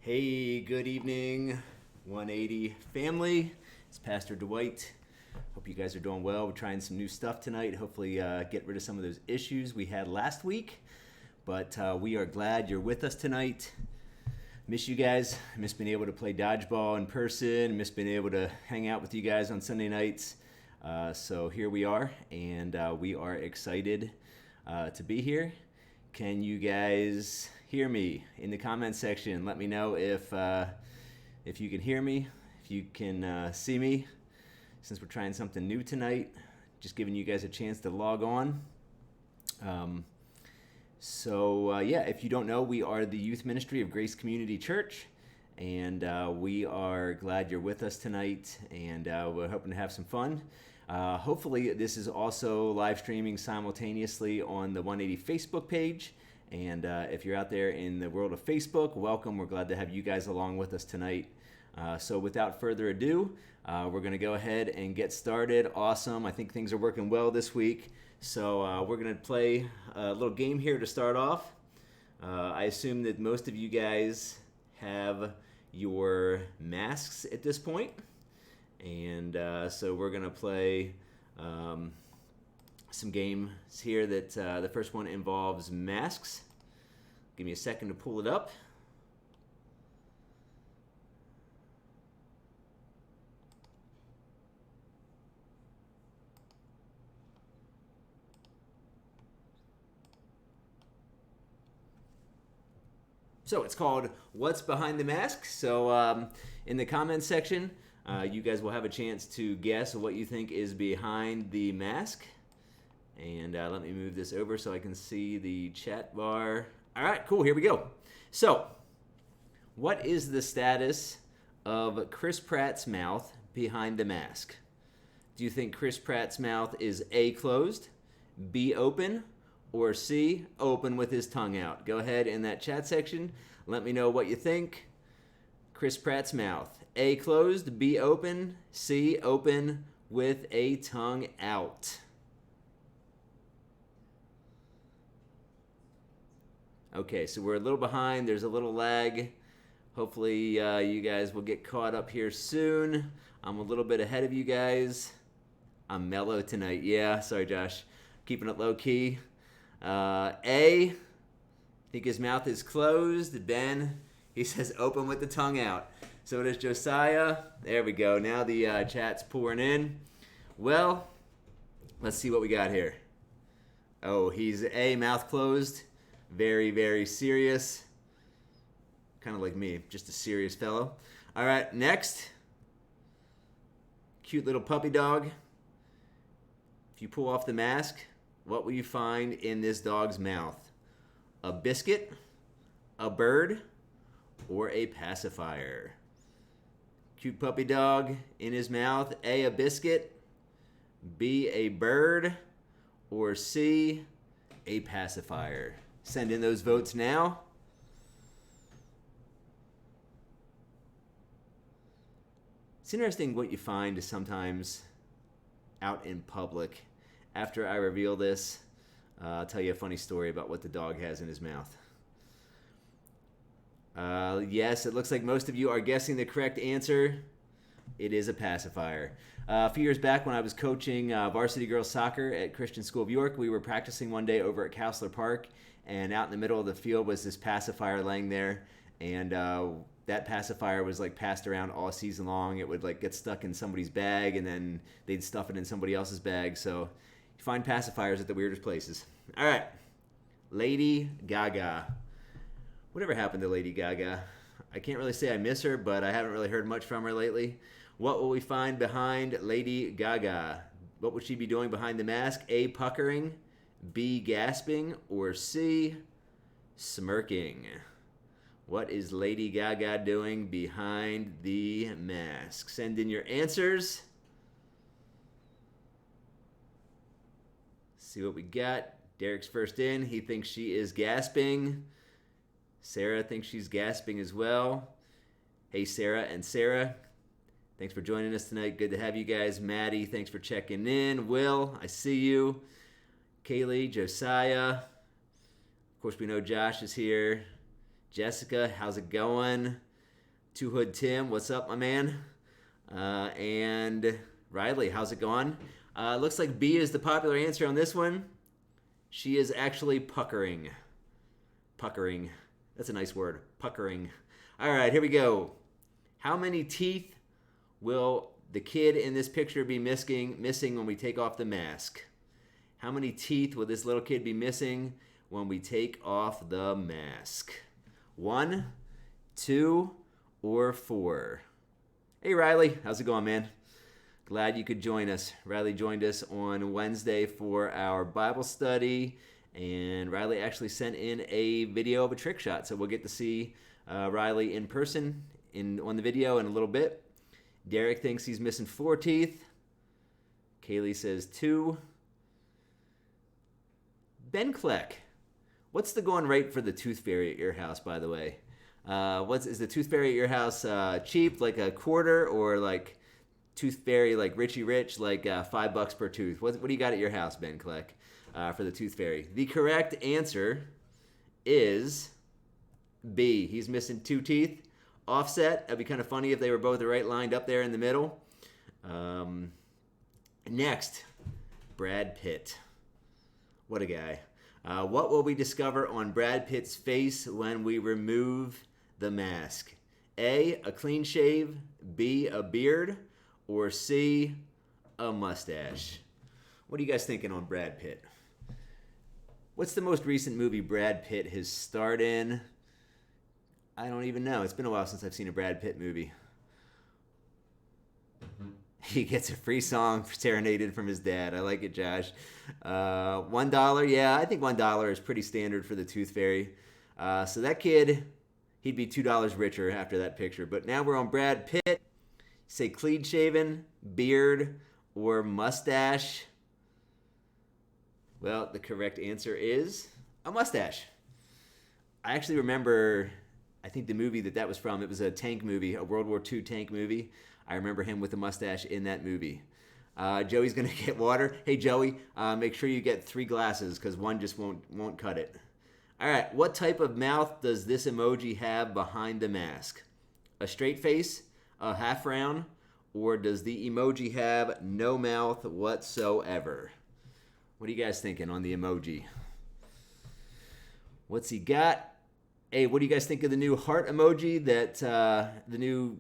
Hey, good evening, 180 family. It's Pastor Dwight. Hope you guys are doing well. We're trying some new stuff tonight. Hopefully, get rid of some of those issues we had last week. But we are glad you're with us tonight. Miss you guys. Miss being able to play dodgeball in person. Miss being able to hang out with you guys on Sunday nights. So here we are, and we are excited to be here. Can you guys hear me in the comment section? Let me know if you can hear me, if you can see me. Since we're trying something new tonight, just giving you guys a chance to log on. If you don't know, we are the youth ministry of Grace Community Church, and we are glad you're with us tonight, and we're hoping to have some fun. Hopefully, this is also live streaming simultaneously on the 180 Facebook page. And if you're out there in the world of Facebook, welcome. We're glad to have you guys along with us tonight. So without further ado, we're going to go ahead and get started. Awesome. I think things are working well this week. So we're going to play a little game here to start off. I assume that most of you guys have your masks at this point. And so we're going to play some games here that the first one involves masks. Give me a second to pull it up. So it's called What's Behind the Mask. So in the comments section, you guys will have a chance to guess what you think is behind the mask. And let me move this over so I can see the chat bar. All right, cool, here we go. So, what is the status of Chris Pratt's mouth behind the mask? Do you think Chris Pratt's mouth is A, closed, B, open, or C, open with his tongue out? Go ahead in that chat section. Let me know what you think. Chris Pratt's mouth. A, closed, B, open, C, open with a tongue out. Okay, so we're a little behind. There's a little lag. Hopefully you guys will get caught up here soon. I'm a little bit ahead of you guys. I'm mellow tonight. Yeah, sorry, Josh. Keeping it low key. A, I think his mouth is closed. Ben, he says open with the tongue out. So does Josiah. There we go. Now the chat's pouring in. Well, let's see what we got here. Oh, he's A, mouth closed. Very, very serious. Kind of like me, just a serious fellow. All right, next. Cute little puppy dog. If you pull off the mask, what will you find in this dog's mouth? A biscuit, a bird, or a pacifier? Cute puppy dog in his mouth. A biscuit, B, a bird, or C, a pacifier? Send in those votes now. It's interesting what you find sometimes out in public. After I reveal this, I'll tell you a funny story about what the dog has in his mouth. Yes, it looks like most of you are guessing the correct answer. It is a pacifier. A few years back when I was coaching varsity girls soccer at Christian School of York, we were practicing one day over at Cowsler Park, and out in the middle of the field was this pacifier laying there, and that pacifier was like passed around all season long. It would like get stuck in somebody's bag, and then they'd stuff it in somebody else's bag. So you find pacifiers at the weirdest places. All right, Lady Gaga. Whatever happened to Lady Gaga? I can't really say I miss her, but I haven't really heard much from her lately. What will we find behind Lady Gaga? What would she be doing behind the mask? A, puckering, B, gasping, or C, smirking? What is Lady Gaga doing behind the mask? Send in your answers. See what we got. Derek's first in. He thinks she is gasping. Sarah thinks she's gasping as well. Hey, Sarah and Sarah. Thanks for joining us tonight. Good to have you guys. Maddie, thanks for checking in. Will, I see you. Kaylee, Josiah. Of course, we know Josh is here. Jessica, how's it going? Two Hood Tim, what's up, my man? And Riley, how's it going? Looks like B is the popular answer on this one. She is actually puckering. Puckering. That's a nice word. Puckering. All right, here we go. How many teeth will the kid in this picture be missing when we take off the mask? How many teeth will this little kid be missing when we take off the mask? 1, 2, or 4? Hey, Riley. How's it going, man? Glad you could join us. Riley joined us on Wednesday for our Bible study, and Riley actually sent in a video of a trick shot, so we'll get to see Riley in person on the video in a little bit. Derek thinks he's missing 4 teeth. Kaylee says 2. Ben Kleck, what's the going rate for the tooth fairy at your house, by the way? Is the tooth fairy at your house cheap, like a quarter, or like tooth fairy like Richie Rich, like $5 per tooth? What do you got at your house, Ben Kleck, for the tooth fairy? The correct answer is B. He's missing 2 teeth. Offset. That'd be kind of funny if they were both right lined up there in the middle. Next, Brad Pitt. What a guy. What will we discover on Brad Pitt's face when we remove the mask? A, a clean shave, B, a beard, or C, a mustache? What are you guys thinking on Brad Pitt? What's the most recent movie Brad Pitt has starred in? I don't even know. It's been a while since I've seen a Brad Pitt movie. He gets a free song serenaded from his dad. I like it, Josh. $1, yeah, I think $1 is pretty standard for the Tooth Fairy. So that kid, he'd be $2 richer after that picture. But now we're on Brad Pitt. Say clean shaven, beard, or mustache. Well, the correct answer is a mustache. I actually remember, I think the movie that was from, it was a tank movie, a World War II tank movie. I remember him with a mustache in that movie. Joey's going to get water. Hey, Joey, make sure you get 3 glasses because one just won't cut it. All right, what type of mouth does this emoji have behind the mask? A straight face, a half round, or does the emoji have no mouth whatsoever? What are you guys thinking on the emoji? What's he got? Hey, what do you guys think of the new heart emoji? The new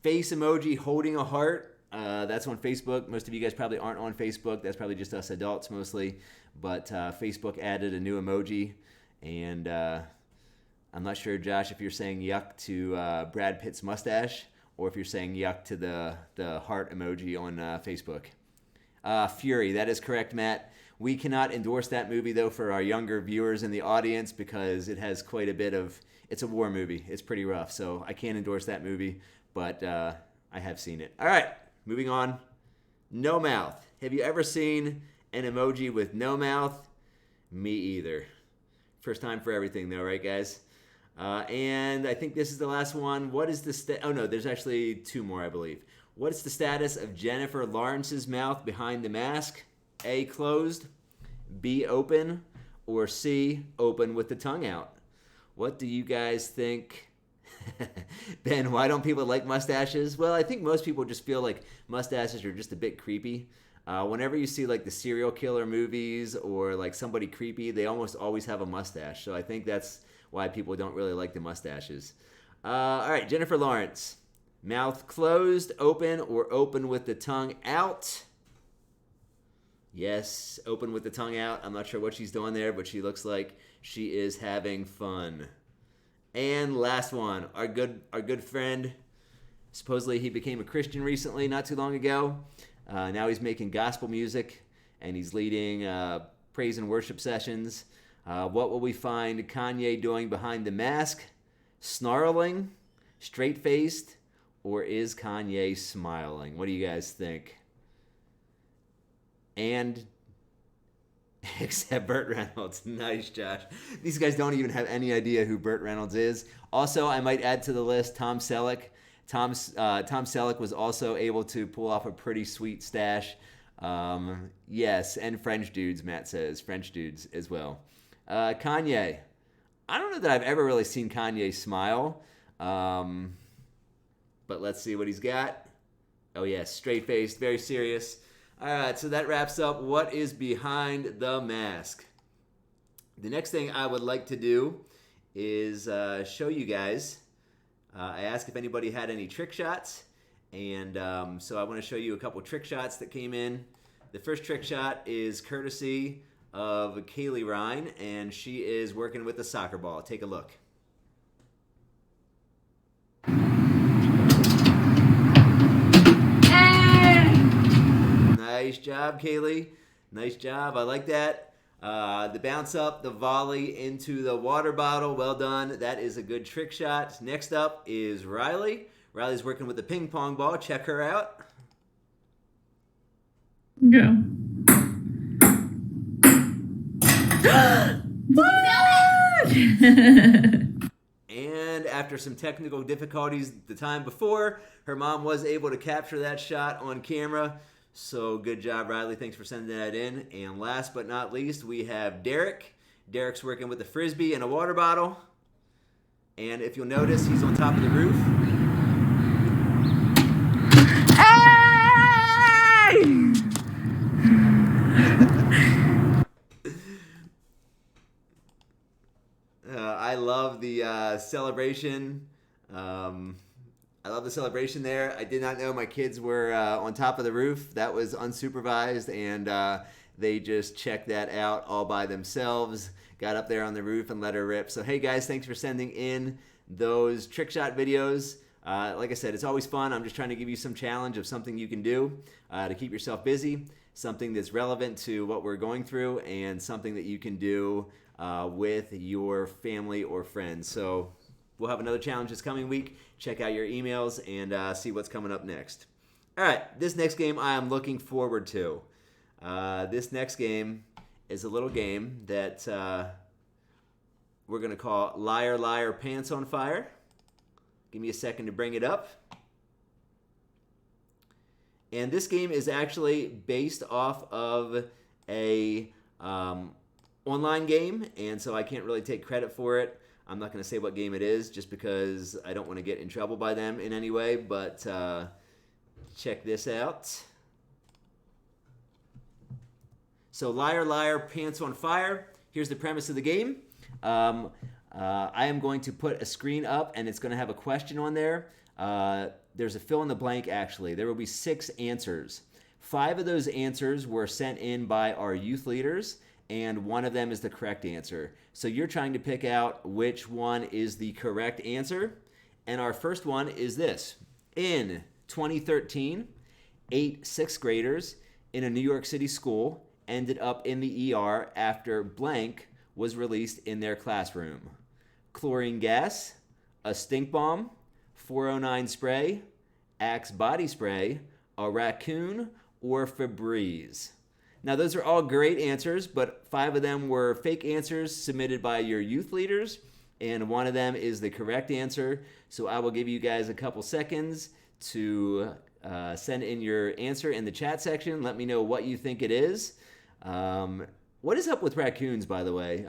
face emoji holding a heart. That's on Facebook. Most of you guys probably aren't on Facebook. That's probably just us adults mostly. But Facebook added a new emoji. And I'm not sure, Josh, if you're saying yuck to Brad Pitt's mustache or if you're saying yuck to the heart emoji on Facebook. Fury, that is correct, Matt. We cannot endorse that movie, though, for our younger viewers in the audience because it has quite a bit of... It's a war movie. It's pretty rough, so I can't endorse that movie, but I have seen it. All right, moving on. No mouth. Have you ever seen an emoji with no mouth? Me either. First time for everything, though, right, guys? And I think this is the last one. What is the... Oh, no, there's actually 2 more, I believe. What is the status of Jennifer Lawrence's mouth behind the mask? A, closed, B, open, or C, open with the tongue out? What do you guys think? Ben, why don't people like mustaches? Well, I think most people just feel like mustaches are just a bit creepy. Whenever you see like the serial killer movies or like somebody creepy, they almost always have a mustache. So I think that's why people don't really like the mustaches. All right, Jennifer Lawrence. Mouth closed, open, or open with the tongue out? Yes, open with the tongue out. I'm not sure what she's doing there, but she looks like she is having fun. And last one, our good friend. Supposedly he became a Christian recently, not too long ago. Now he's making gospel music, and he's leading praise and worship sessions. What will we find Kanye doing behind the mask? Snarling? Straight-faced? Or is Kanye smiling? What do you guys think? And except Burt Reynolds. Nice, Josh. These guys don't even have any idea who Burt Reynolds is. Also, I might add to the list Tom Selleck. Tom Selleck was also able to pull off a pretty sweet stash. Yes, and French dudes, Matt says. French dudes as well. Kanye. I don't know that I've ever really seen Kanye smile. But let's see what he's got. Oh, yes, straight-faced, very serious. All right, so that wraps up what is behind the mask. The next thing I would like to do is show you guys. I asked if anybody had any trick shots, and so I want to show you a couple trick shots that came in. The first trick shot is courtesy of Kaylee Ryan, and she is working with a soccer ball. Take a look. Nice job, Kaylee. Nice job. I like that. The bounce up, the volley into the water bottle. Well done. That is a good trick shot. Next up is Riley. Riley's working with the ping pong ball. Check her out. Go. And after some technical difficulties the time before, her mom was able to capture that shot on camera. So good job, Riley. Thanks for sending that in. And last but not least, we have Derek. Derek's working with a frisbee and a water bottle. And if you'll notice, he's on top of the roof. I love the celebration. I love the celebration there. I did not know my kids were on top of the roof. That was unsupervised, and they just checked that out all by themselves. Got up there on the roof and let her rip. So hey guys, thanks for sending in those trick shot videos. Like I said, it's always fun. I'm just trying to give you some challenge of something you can do to keep yourself busy, something that's relevant to what we're going through, and something that you can do with your family or friends. So we'll have another challenge this coming week. Check out your emails and see what's coming up next. All right, this next game I am looking forward to. This next game is a little game that we're going to call Liar, Liar, Pants on Fire. Give me a second to bring it up. And this game is actually based off of a online game, and so I can't really take credit for it. I'm not going to say what game it is just because I don't want to get in trouble by them in any way, but check this out. So Liar, Liar, Pants on Fire. Here's the premise of the game. I am going to put a screen up, and it's going to have a question on there. There's a fill in the blank, actually. There will be 6 answers. 5 of those answers were sent in by our youth leaders, and 1 of them is the correct answer. So you're trying to pick out which one is the correct answer. And our first one is this. In 2013, 8 6th graders in a New York City school ended up in the ER after blank was released in their classroom. Chlorine gas, a stink bomb, 409 spray, Axe body spray, a raccoon, or Febreze. Now, those are all great answers, but 5 of them were fake answers submitted by your youth leaders, and 1 of them is the correct answer. So I will give you guys a couple seconds to send in your answer in the chat section. Let me know what you think it is. What is up with raccoons, by the way?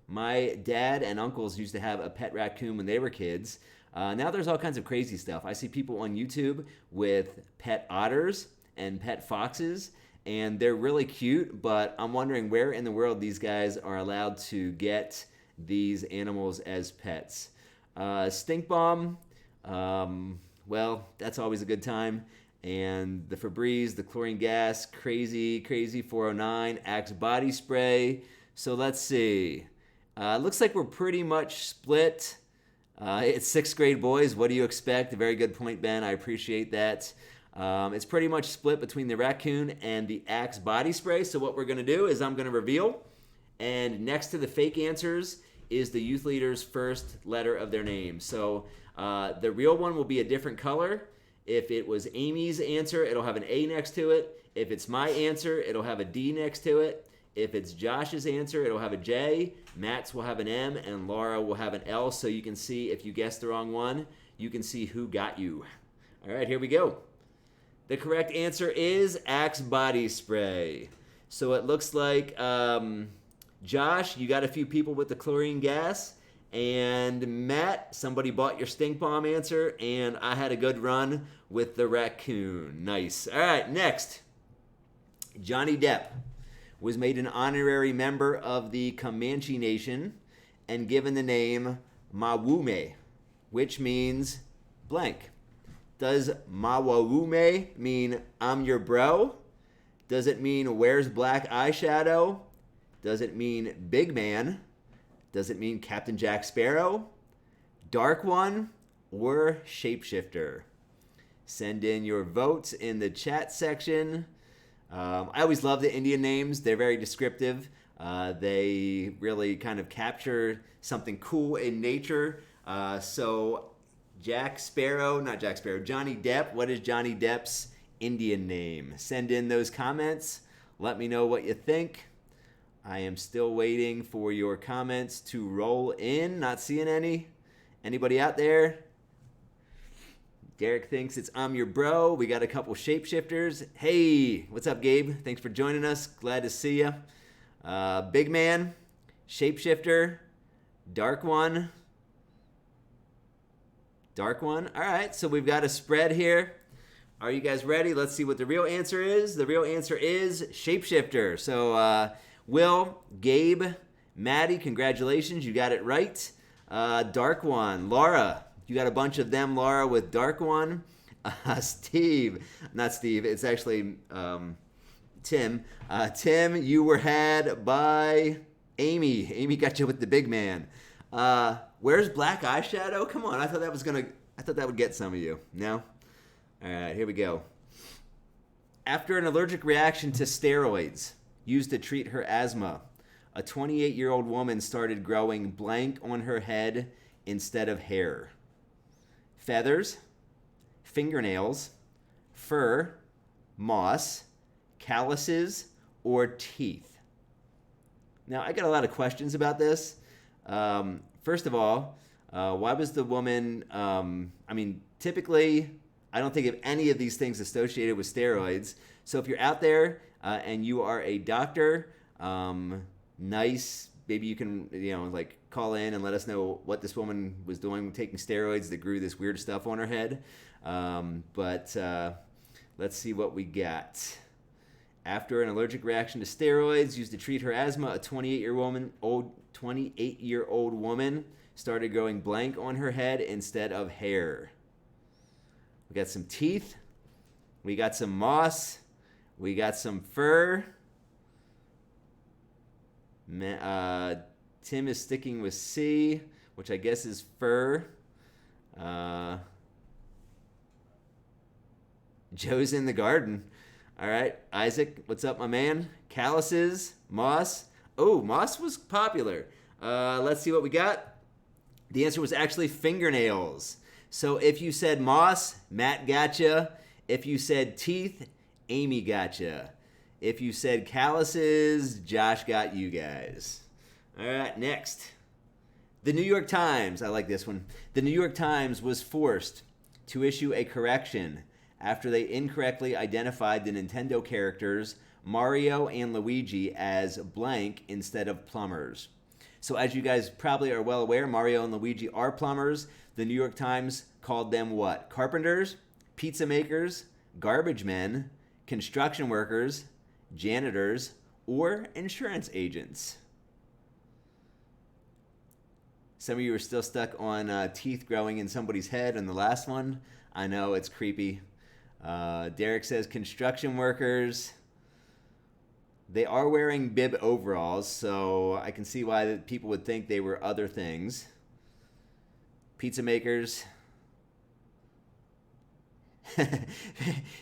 My dad and uncles used to have a pet raccoon when they were kids. Now there's all kinds of crazy stuff. I see people on YouTube with pet otters and pet foxes, and they're really cute, but I'm wondering where in the world these guys are allowed to get these animals as pets. Stink bomb, well, that's always a good time. And the Febreze, the chlorine gas, crazy 409, Axe body spray. So let's see. Looks like we're pretty much split. It's 6th grade boys. What do you expect? A very good point, Ben. I appreciate that. It's pretty much split between the raccoon and the Axe body spray. So what we're going to do is I'm going to reveal. And next to the fake answers is the youth leader's first letter of their name. So the real one will be a different color. If it was Amy's answer, it'll have an A next to it. If it's my answer, it'll have a D next to it. If it's Josh's answer, it'll have a J. Matt's will have an M, and Laura will have an L. So you can see if you guessed the wrong one, you can see who got you. All right, here we go. The correct answer is Axe body spray. So it looks like, Josh, you got a few people with the chlorine gas, And Matt, somebody bought your stink bomb answer, and I had a good run with the raccoon. Nice. All right, next. Johnny Depp was made an honorary member of the Comanche Nation and given the name Mawume, which means blank. Does Mawume mean I'm your bro? Does it mean wears black eyeshadow? Does it mean big man? Does it mean Captain Jack Sparrow, Dark One, or Shapeshifter? Send in your votes in the chat section. I always love the Indian names. They're very descriptive. They really kind of capture something cool in nature. So Johnny Depp, what is Johnny Depp's Indian name? Send in those comments. Let me know what you think. I am still waiting for your comments to roll in. Not seeing any. Anybody out there? Derek thinks it's I'm your bro. We got a couple shapeshifters. Hey, what's up, Gabe? Thanks for joining us. Glad to see you. Big man, shapeshifter, dark one. Dark one. All right, so we've got a spread here. Are you guys ready? Let's see what the real answer is. The real answer is shapeshifter. So, Will, Gabe, Maddie, congratulations. You got it right. Dark One. Laura, you got a bunch of them, Laura, with Dark One. Steve, not Steve, it's actually Tim. Tim, you were had by Amy. Amy got you with the big man. Where's black eyeshadow? Come on, I thought that would get some of you. No? All right, here we go. After an allergic reaction to steroids used to treat her asthma, a 28-year-old woman started growing blank on her head instead of hair. Feathers, fingernails, fur, moss, calluses, or teeth. Now, I got a lot of questions about this. First of all, why was the woman, typically, I don't think of any of these things associated with steroids. So if you're out there and you are a doctor, nice. Maybe you can, call in and let us know what this woman was doing, taking steroids that grew this weird stuff on her head. But let's see what we got. After an allergic reaction to steroids used to treat her asthma, a 28-year-old woman started growing blank on her head instead of hair. We got some teeth. We got some moss. We got some fur. Tim is sticking with C, which I guess is fur. Joe's in the garden. All right, Isaac, what's up, my man? Calluses, moss. Oh, moss was popular. Let's see what we got. The answer was actually fingernails. So if you said moss, Matt gotcha. If you said teeth, Amy gotcha. If you said calluses, Josh got you guys. All right, next. The New York Times, I like this one. The New York Times was forced to issue a correction after they incorrectly identified the Nintendo characters Mario and Luigi as blank instead of plumbers. So as you guys probably are well aware, Mario and Luigi are plumbers. The New York Times called them what? Carpenters, pizza makers, garbage men, construction workers, janitors, or insurance agents. Some of you are still stuck on teeth growing in somebody's head on the last one. I know, it's creepy. Derek says construction workers. They are wearing bib overalls, so I can see why people would think they were other things. Pizza makers.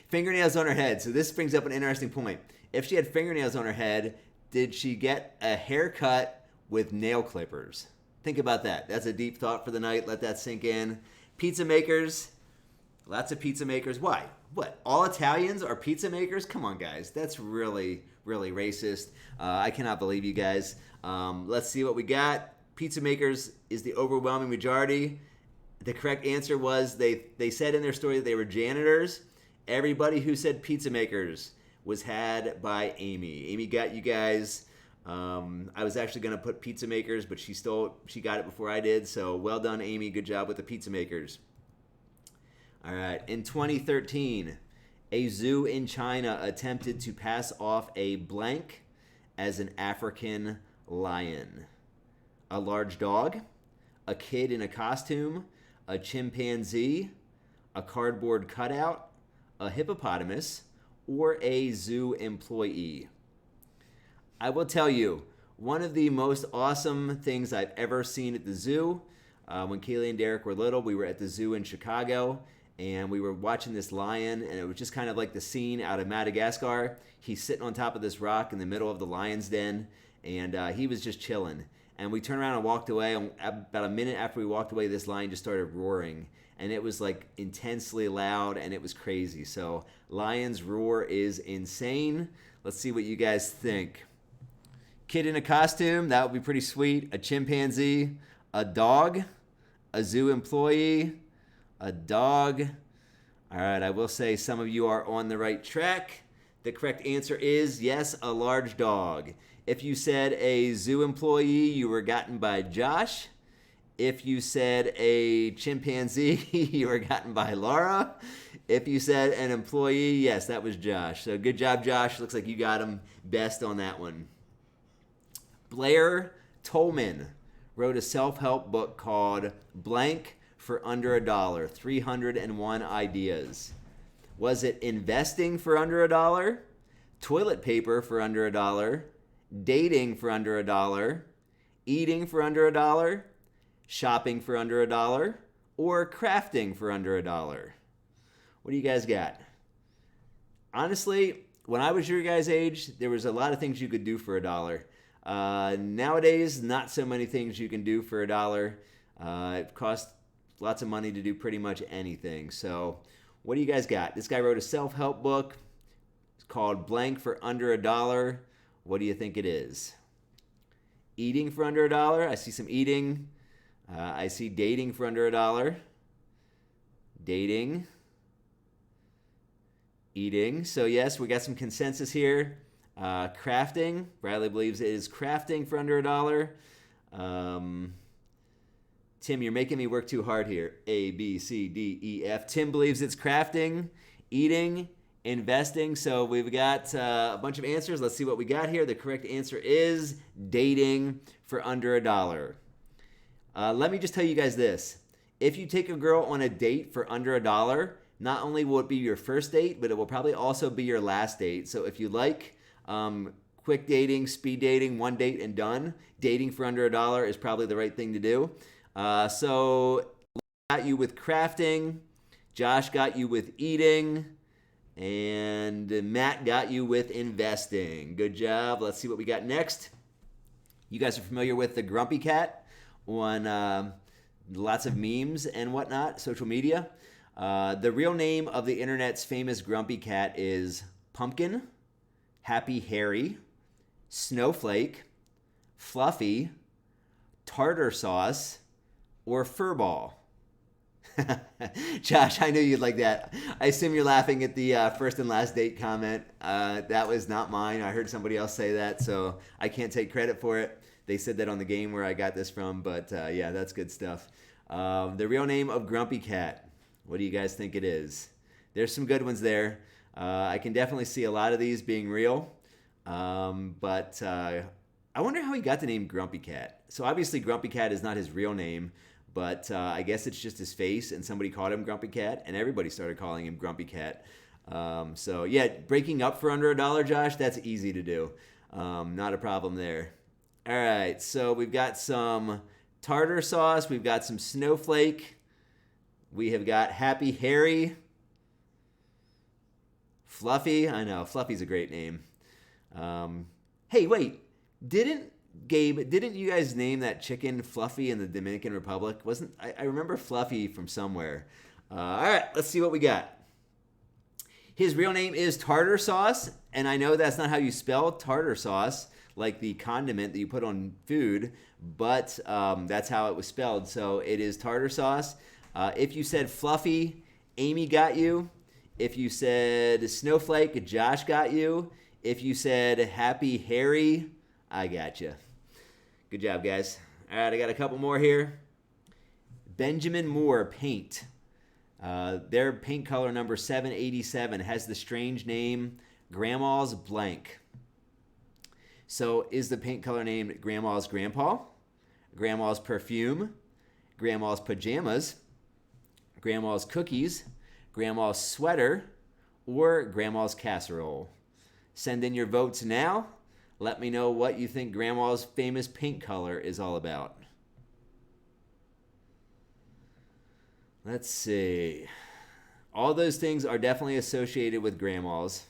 Fingernails on her head. So this brings up an interesting point. If she had fingernails on her head, did she get a haircut with nail clippers? Think about that. That's a deep thought for the night. Let that sink in. Pizza makers. Lots of pizza makers. Why? What? All Italians are pizza makers? Come on, guys. That's really, really racist. I cannot believe you guys. Let's see what we got. Pizza makers is the overwhelming majority. The correct answer was they said in their story that they were janitors. Everybody who said pizza makers was had by Amy. Amy got you guys. I was actually going to put pizza makers, but she got it before I did. So well done, Amy. Good job with the pizza makers. All right. In 2013, a zoo in China attempted to pass off a blank as an African lion. A large dog, a kid in a costume, a chimpanzee, a cardboard cutout, a hippopotamus, or a zoo employee. I will tell you, one of the most awesome things I've ever seen at the zoo, when Kaylee and Derek were little, we were at the zoo in Chicago, and we were watching this lion, and it was just kind of like the scene out of Madagascar. He's sitting on top of this rock in the middle of the lion's den, and he was just chilling. And we turned around and walked away, and about a minute after we walked away, this lion just started roaring. And it was like intensely loud, and it was crazy. So lion's roar is insane. Let's see what you guys think. Kid in a costume, that would be pretty sweet. A chimpanzee, a dog, a zoo employee, a dog. All right, I will say some of you are on the right track. The correct answer is yes, a large dog. If you said a zoo employee, you were gotten by Josh. If you said a chimpanzee, you were gotten by Laura. If you said an employee, yes, that was Josh. So good job, Josh. Looks like you got him best on that one. Blair Tolman wrote a self-help book called Blank for Under $1, 301 Ideas. Was it investing for under $1, toilet paper for under $1, dating for under $1, eating for under $1, shopping for under $1, or crafting for under $1? What do you guys got? Honestly, when I was your guys' age, there was a lot of things you could do for $1. Nowadays, not so many things you can do for $1. It costs lots of money to do pretty much anything. So what do you guys got? This guy wrote a self-help book. It's called Blank for Under $1. What do you think it is? Eating for under $1. I see some eating. I see dating for under $1. Dating. Eating. So yes, we got some consensus here. Crafting. Bradley believes it is crafting for under $1. Tim, you're making me work too hard here. A, B, C, D, E, F. Tim believes it's crafting, eating, investing. So we've got a bunch of answers. Let's see what we got here. The correct answer is dating for under $1. Let me just tell you guys this. If you take a girl on a date for under $1, not only will it be your first date, but it will probably also be your last date. So if you like quick dating, speed dating, one date and done, dating for under $1 is probably the right thing to do. So got you with crafting, Josh got you with eating, and Matt got you with investing. Good job. Let's see what we got next. You guys are familiar with the Grumpy Cat on lots of memes and whatnot, social media. The real name of the internet's famous Grumpy Cat is Pumpkin, Happy Harry, Snowflake, Fluffy, Tartar Sauce, or Furball. Josh, I knew you'd like that. I assume you're laughing at the first and last date comment. That was not mine. I heard somebody else say that, so I can't take credit for it. They said that on the game where I got this from, but yeah, that's good stuff. The real name of Grumpy Cat. What do you guys think it is? There's some good ones there. I can definitely see a lot of these being real, but I wonder how he got the name Grumpy Cat. So obviously Grumpy Cat is not his real name, but I guess it's just his face, and somebody called him Grumpy Cat, and everybody started calling him Grumpy Cat. So yeah, breaking up for under $1, Josh, that's easy to do. Not a problem there. All right, so we've got some tartar sauce. We've got some snowflake. We have got Happy Harry. Fluffy. I know, Fluffy's a great name. Hey, wait. Didn't you guys name that chicken Fluffy in the Dominican Republic? I remember Fluffy from somewhere. All right, let's see what we got. His real name is Tartar Sauce, and I know that's not how you spell tartar sauce, like the condiment that you put on food, but that's how it was spelled. So it is Tartar Sauce. If you said Fluffy, Amy got you. If you said Snowflake, Josh got you. If you said Happy Harry, I gotcha. Good job, guys. All right, I got a couple more here. Benjamin Moore Paint. Their paint color number 787 has the strange name Grandma's Blank. So is the paint color named Grandma's Grandpa, Grandma's Perfume, Grandma's Pajamas, Grandma's Cookies, Grandma's Sweater, or Grandma's Casserole? Send in your votes now. Let me know what you think Grandma's famous paint color is all about. Let's see. All those things are definitely associated with Grandma's.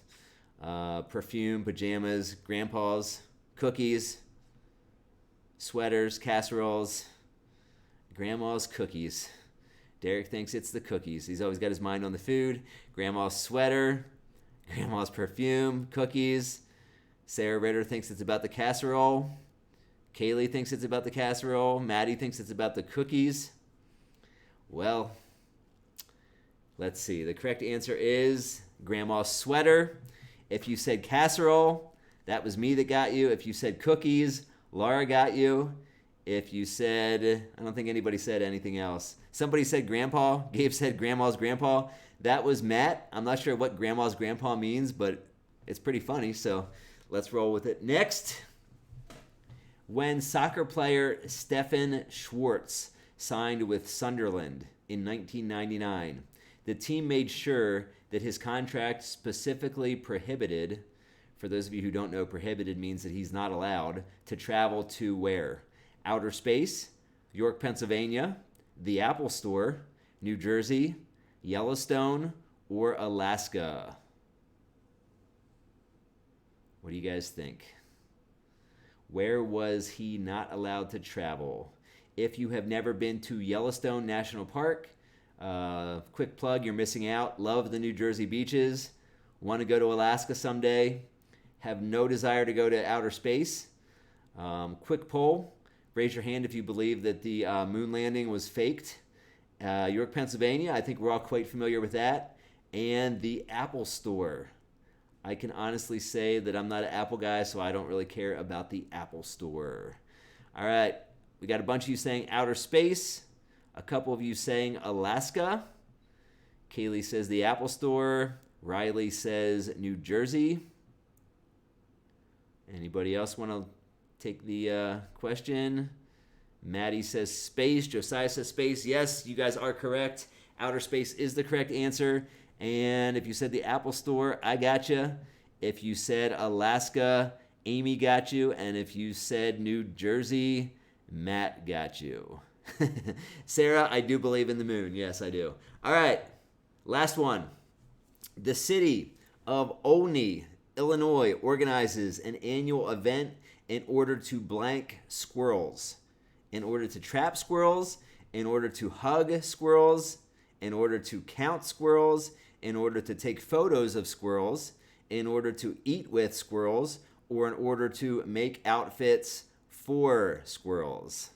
Perfume, pajamas, Grandpa's, cookies, sweaters, casseroles, Grandma's cookies. Derek thinks it's the cookies. He's always got his mind on the food. Grandma's sweater, Grandma's perfume, cookies. Sarah Ritter thinks it's about the casserole. Kaylee thinks it's about the casserole. Maddie thinks it's about the cookies. Well, let's see. The correct answer is Grandma's sweater. If you said casserole, that was me that got you. If you said cookies, Laura got you. If you said, I don't think anybody said anything else. Somebody said grandpa. Gabe said Grandma's grandpa. That was Matt. I'm not sure what Grandma's grandpa means, but it's pretty funny, so let's roll with it. Next, when soccer player Stefan Schwartz signed with Sunderland in 1999, the team made sure that his contract specifically prohibited, for those of you who don't know, prohibited means that he's not allowed to travel to where? Outer space, York, Pennsylvania, the Apple Store, New Jersey, Yellowstone, or Alaska. What do you guys think? Where was he not allowed to travel? If you have never been to Yellowstone National Park, quick plug, you're missing out. Love the New Jersey beaches. Want to go to Alaska someday. Have no desire to go to outer space. Quick poll. Raise your hand if you believe that the moon landing was faked. York, Pennsylvania. I think we're all quite familiar with that. And the Apple Store. I can honestly say that I'm not an Apple guy, so I don't really care about the Apple Store. All right. We got a bunch of you saying outer space. A couple of you saying Alaska. Kaylee says the Apple Store. Riley says New Jersey. Anybody else want to take the question? Maddie says space. Josiah says space. Yes, you guys are correct. Outer space is the correct answer. And if you said the Apple Store, I got you. If you said Alaska, Amy got you. And if you said New Jersey, Matt got you. Sarah, I do believe in the moon. Yes, I do. All right, last one. The city of Olney, Illinois, organizes an annual event in order to blank squirrels, in order to trap squirrels, in order to hug squirrels, in order to count squirrels, in order to take photos of squirrels, in order to eat with squirrels, or in order to make outfits for squirrels.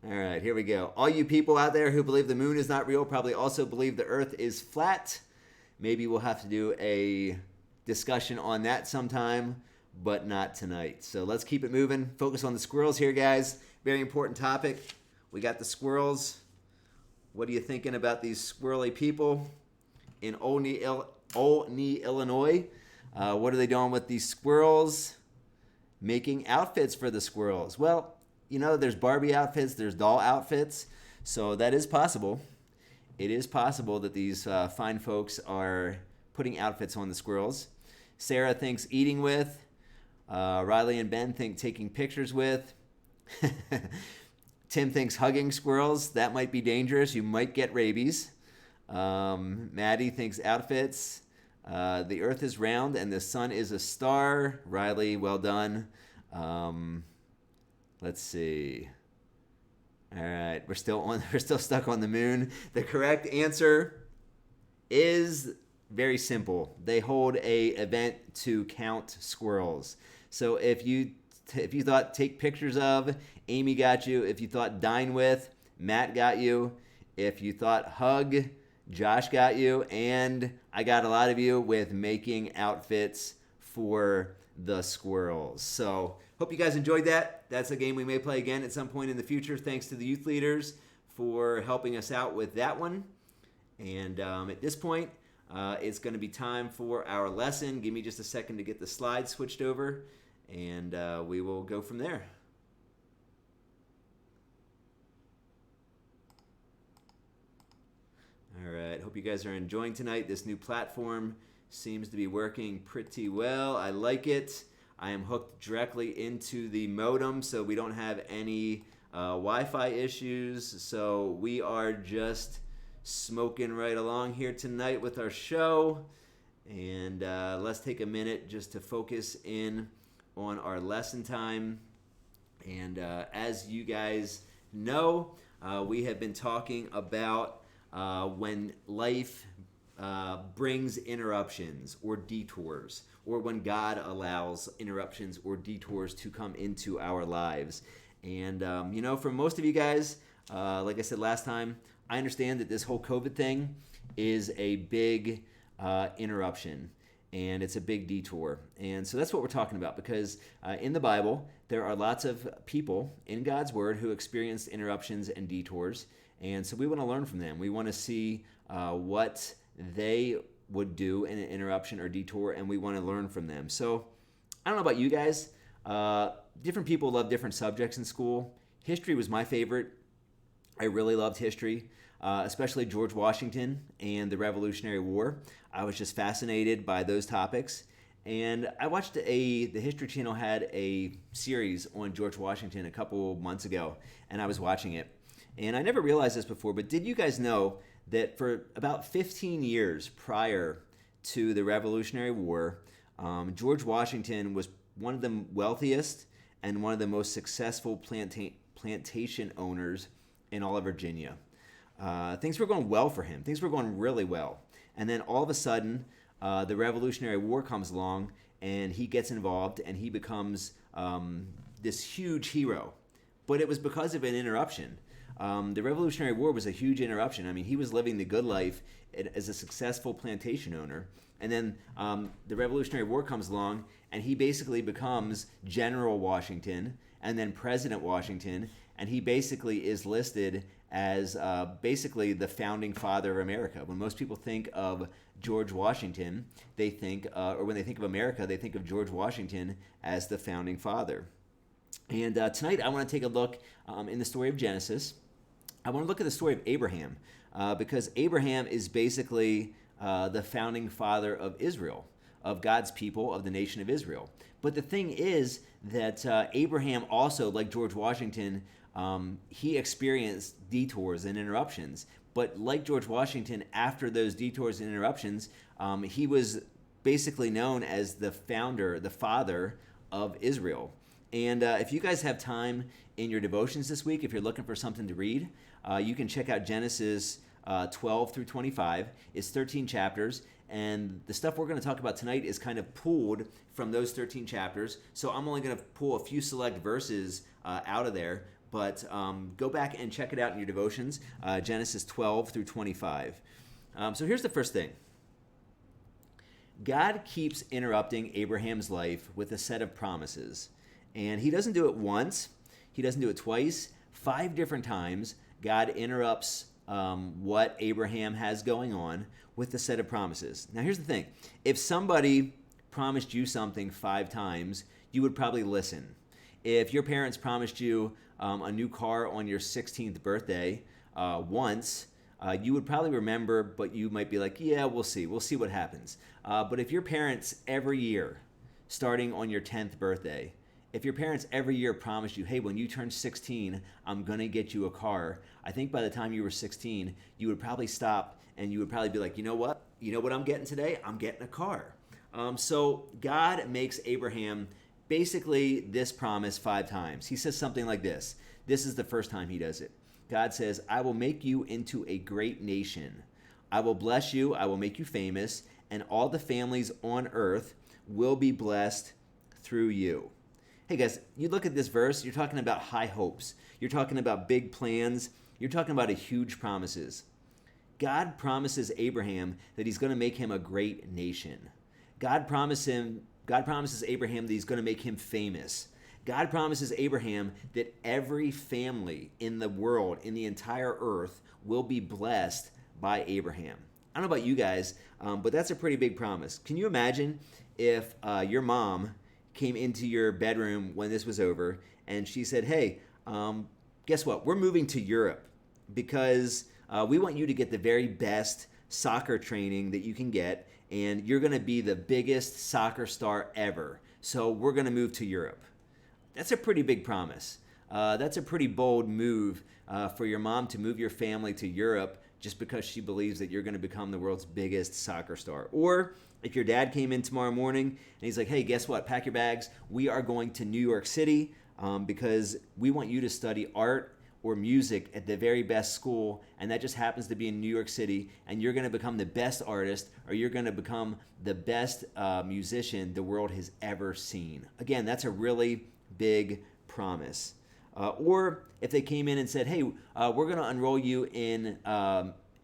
All right, here we go. All you people out there who believe the moon is not real probably also believe the earth is flat. Maybe we'll have to do a discussion on that sometime, but not tonight. So let's keep it moving. Focus on the squirrels here, guys. Very important topic. We got the squirrels. What are you thinking about these squirrely people in Olney, Illinois? What are they doing with these squirrels? Making outfits for the squirrels. Well, you know, there's Barbie outfits, there's doll outfits, so that is possible. It is possible that these fine folks are putting outfits on the squirrels. Sarah thinks eating with. Riley and Ben think taking pictures with. Tim thinks hugging squirrels. That might be dangerous. You might get rabies. Maddie thinks outfits. The earth is round and the sun is a star. Riley, well done. Let's see. All right, we're still stuck on the moon. The correct answer is very simple. They hold a event to count squirrels. So if you thought take pictures of, Amy got you. If you thought dine with, Matt got you. If you thought hug, Josh got you. And I got a lot of you with making outfits for the squirrels. So hope you guys enjoyed that. That's a game we may play again at some point in the future. Thanks to the youth leaders for helping us out with that one. And at this point, it's going to be time for our lesson. Give me just a second to get the slides switched over, and we will go from there. All right, hope you guys are enjoying tonight. This new platform seems to be working pretty well. I like it. I am hooked directly into the modem, so we don't have any Wi-Fi issues. So we are just smoking right along here tonight with our show. And let's take a minute just to focus in on our lesson time. And as you guys know, we have been talking about when life brings interruptions or detours, or when God allows interruptions or detours to come into our lives. And, for most of you guys, like I said last time, I understand that this whole COVID thing is a big interruption, and it's a big detour. And so that's what we're talking about, because in the Bible, there are lots of people in God's Word who experienced interruptions and detours. And so we want to learn from them. We want to see what they would do in an interruption or detour, and we want to learn from them. So I don't know about you guys. Different people love different subjects in school. History was my favorite. I really loved history, especially George Washington and the Revolutionary War. I was just fascinated by those topics. And I watched the History Channel had a series on George Washington a couple months ago, and I was watching it. And I never realized this before, but did you guys know that for about 15 years prior to the Revolutionary War, George Washington was one of the wealthiest and one of the most successful plantation owners in all of Virginia. Things were going well for him. Things were going really well. And then all of a sudden, the Revolutionary War comes along, and he gets involved, and he becomes this huge hero. But it was because of an interruption. The Revolutionary War was a huge interruption. I mean, he was living the good life as a successful plantation owner. And then the Revolutionary War comes along, and he basically becomes General Washington and then President Washington. And he basically is listed as basically the founding father of America. When most people think of George Washington, they think, or when they think of America, they think of George Washington as the founding father. And tonight I want to take a look in the story of Genesis. I want to look at the story of Abraham because Abraham is basically the founding father of Israel, of God's people, of the nation of Israel. But the thing is that Abraham also, like George Washington, he experienced detours and interruptions. But like George Washington, after those detours and interruptions, he was basically known as the founder, the father of Israel. And if you guys have time in your devotions this week, if you're looking for something to read, you can check out Genesis 12 through 25. It's 13 chapters, and the stuff we're going to talk about tonight is kind of pulled from those 13 chapters. So I'm only going to pull a few select verses out of there, but go back and check it out in your devotions, Genesis 12 through 25. So here's the first thing. God keeps interrupting Abraham's life with a set of promises. And he doesn't do it once. He doesn't do it twice. 5 different times, God interrupts what Abraham has going on with a set of promises. Now, here's the thing. If somebody promised you something 5 times, you would probably listen. If your parents promised you a new car on your 16th birthday once, you would probably remember, but you might be like, yeah, we'll see. We'll see what happens. But if your parents every year, starting on your 10th birthday, if your parents every year promised you, hey, when you turn 16, I'm going to get you a car, I think by the time you were 16, you would probably stop and you would probably be like, you know what? You know what I'm getting today? I'm getting a car. So God makes Abraham basically this promise 5 times. He says something like this. This is the first time he does it. God says, I will make you into a great nation. I will bless you. I will make you famous, and all the families on earth will be blessed through you. Hey guys, you look at this verse, you're talking about high hopes. You're talking about big plans. You're talking about huge promises. God promises Abraham that he's going to make him a great nation. God promised him God promises Abraham that he's going to make him famous. God promises Abraham that every family in the world, in the entire earth, will be blessed by Abraham. I don't know about you guys, but that's a pretty big promise. Can you imagine if your mom came into your bedroom when this was over and she said, hey, guess what? We're moving to Europe because we want you to get the very best soccer training that you can get, and you're going to be the biggest soccer star ever. So we're going to move to Europe. That's a pretty big promise. That's a pretty bold move for your mom to move your family to Europe just because she believes that you're going to become the world's biggest soccer star. Or if your dad came in tomorrow morning and he's like, hey, guess what? Pack your bags. We are going to New York City because we want you to study art or music at the very best school, and that just happens to be in New York City, and you're going to become the best artist, or you're going to become the best musician the world has ever seen. Again, that's a really big promise. Or if they came in and said, hey, we're going to enroll you in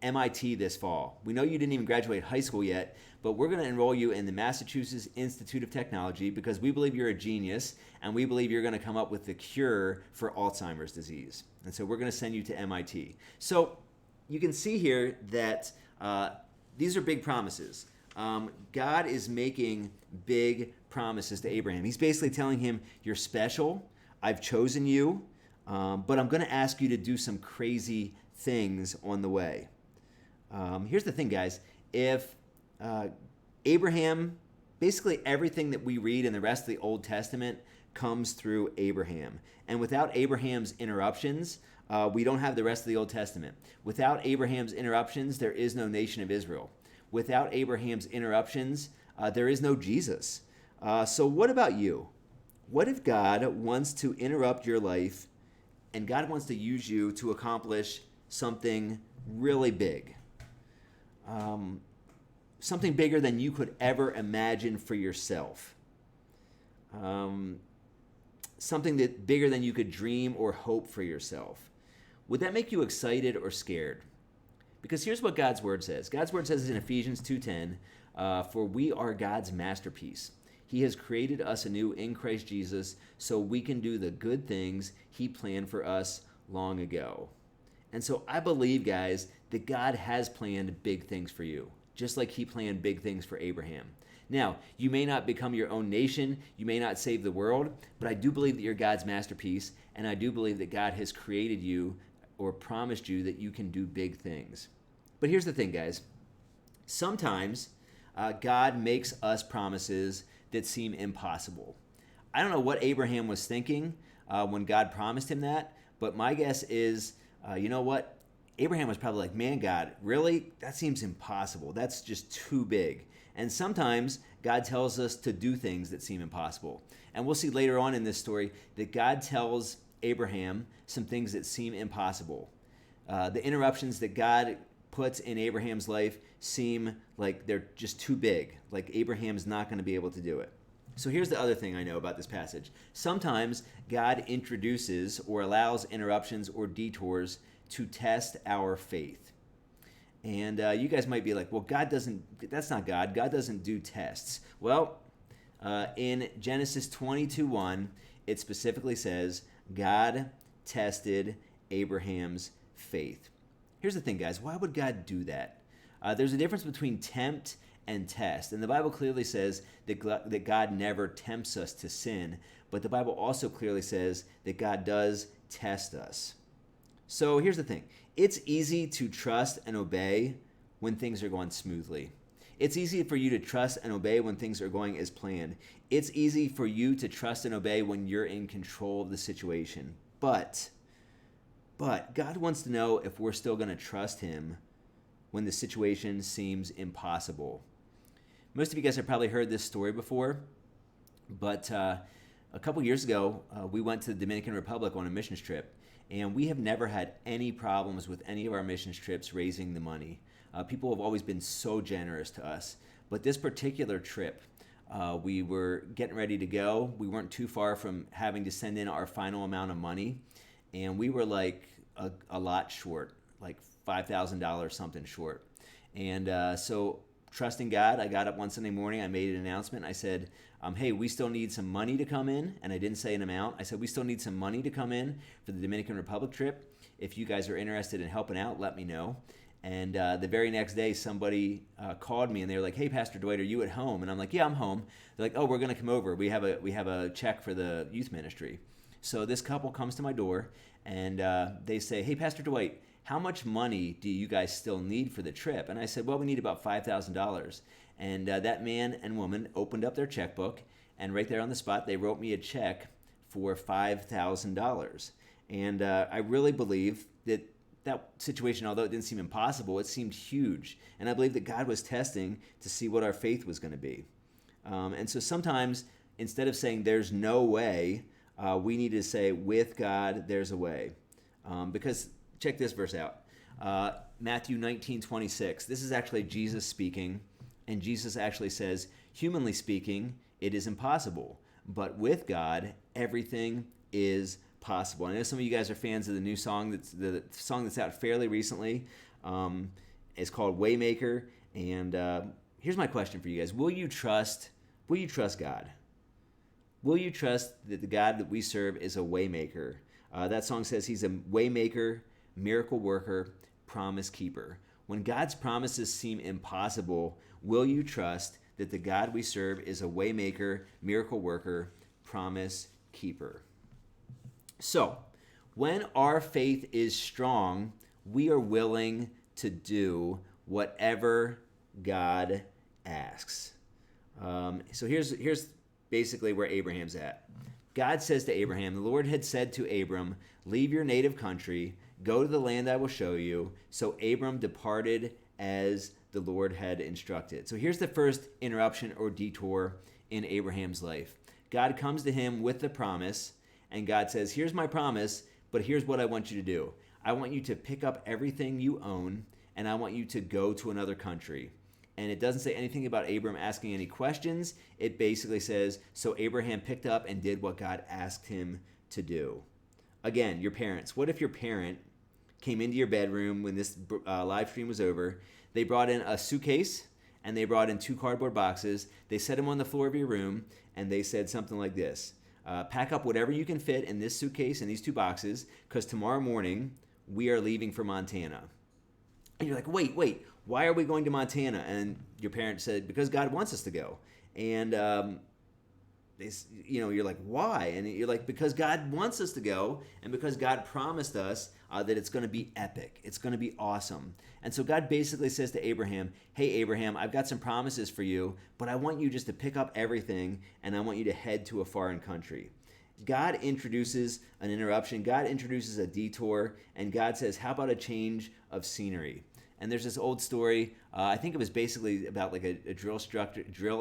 MIT this fall. We know you didn't even graduate high school yet, but we're going to enroll you in the Massachusetts Institute of Technology because we believe you're a genius and we believe you're going to come up with the cure for Alzheimer's disease. And so we're going to send you to MIT. So you can see here that these are big promises. God is making big promises to Abraham. He's basically telling him, you're special, I've chosen you, but I'm going to ask you to do some crazy things on the way. Here's the thing, guys. If Abraham, basically everything that we read in the rest of the Old Testament comes through Abraham. And without Abraham's interruptions, we don't have the rest of the Old Testament. Without Abraham's interruptions, there is no nation of Israel. Without Abraham's interruptions, there is no Jesus. So what about you? What if God wants to interrupt your life and God wants to use you to accomplish something really big? Something bigger than you could ever imagine for yourself. Something that bigger than you could dream or hope for yourself. Would that make you excited or scared? Because here's what God's word says. God's word says in Ephesians 2:10, for we are God's masterpiece. He has created us anew in Christ Jesus so we can do the good things he planned for us long ago. And so I believe, guys, that God has planned big things for you, just like he planned big things for Abraham. Now, you may not become your own nation, you may not save the world, but I do believe that you're God's masterpiece, and I do believe that God has created you or promised you that you can do big things. But here's the thing, guys. Sometimes God makes us promises that seem impossible. I don't know what Abraham was thinking when God promised him that, but my guess is, you know what? Abraham was probably like, man, God, really? That seems impossible. That's just too big. And sometimes God tells us to do things that seem impossible. And we'll see later on in this story that God tells Abraham some things that seem impossible. The interruptions that God puts in Abraham's life seem like they're just too big, like Abraham's not going to be able to do it. So here's the other thing I know about this passage. Sometimes God introduces or allows interruptions or detours to test our faith. And you guys might be like, well, that's not God. God doesn't do tests. Well, in Genesis 22:1, it specifically says, God tested Abraham's faith. Here's the thing, guys. Why would God do that? There's a difference between tempt and test. And the Bible clearly says that God never tempts us to sin, but the Bible also clearly says that God does test us. So here's the thing. It's easy to trust and obey when things are going smoothly. It's easy for you to trust and obey when things are going as planned. It's easy for you to trust and obey when you're in control of the situation. But God wants to know if we're still going to trust him when the situation seems impossible. Most of you guys have probably heard this story before, but a couple years ago, we went to the Dominican Republic on a missions trip, and we have never had any problems with any of our missions trips raising the money. People have always been so generous to us. But this particular trip, we were getting ready to go. We weren't too far from having to send in our final amount of money, and we were like a lot short, like $5,000 something short. And so trusting God, I got up one Sunday morning, I made an announcement. I said, hey, we still need some money to come in. And I didn't say an amount. I said, we still need some money to come in for the Dominican Republic trip. If you guys are interested in helping out, let me know. And the very next day, somebody called me and they were like, hey, Pastor Dwight, are you at home? And I'm like, yeah, I'm home. They're like, oh, we're going to come over. We have a check for the youth ministry. So this couple comes to my door and they say, hey, Pastor Dwight, how much money do you guys still need for the trip? And I said, well, we need about $5,000. And that man and woman opened up their checkbook, and right there on the spot, they wrote me a check for $5,000. And I really believe that situation, although it didn't seem impossible, it seemed huge. And I believe that God was testing to see what our faith was going to be. And so sometimes, instead of saying there's no way, we need to say with God, there's a way. Because check this verse out. Matthew 19:26. This is actually Jesus speaking. And Jesus actually says, humanly speaking, it is impossible. But with God, everything is possible. I know some of you guys are fans of the new song. The song that's out fairly recently. It's called Waymaker. And here's my question for you guys. Will you trust God? Will you trust that the God that we serve is a waymaker? That song says he's a waymaker, miracle worker, promise keeper. When God's promises seem impossible, will you trust that the God we serve is a waymaker, miracle worker, promise keeper? So, when our faith is strong, we are willing to do whatever God asks. So here's basically where Abraham's at. God says to Abraham, the Lord had said to Abram, leave your native country, go to the land I will show you. So Abram departed as the Lord had instructed. So here's the first interruption or detour in Abraham's life. God comes to him with the promise, and God says, here's my promise, but here's what I want you to do. I want you to pick up everything you own, and I want you to go to another country. And it doesn't say anything about Abram asking any questions. It basically says, so Abraham picked up and did what God asked him to do. Again, your parents. What if your parent came into your bedroom when this live stream was over? They brought in a suitcase and they brought in 2 cardboard boxes. They set them on the floor of your room and they said something like this. Pack up whatever you can fit in this suitcase and these 2 boxes because tomorrow morning we are leaving for Montana. And you're like, wait, why are we going to Montana? And your parents said, because God wants us to go. And you're like, why? And you're like, because God wants us to go, and because God promised us that it's going to be epic. It's going to be awesome. And so God basically says to Abraham, hey, Abraham, I've got some promises for you, but I want you just to pick up everything, and I want you to head to a foreign country. God introduces an interruption. God introduces a detour, and God says, how about a change of scenery? And there's this old story, I think it was basically about like a drill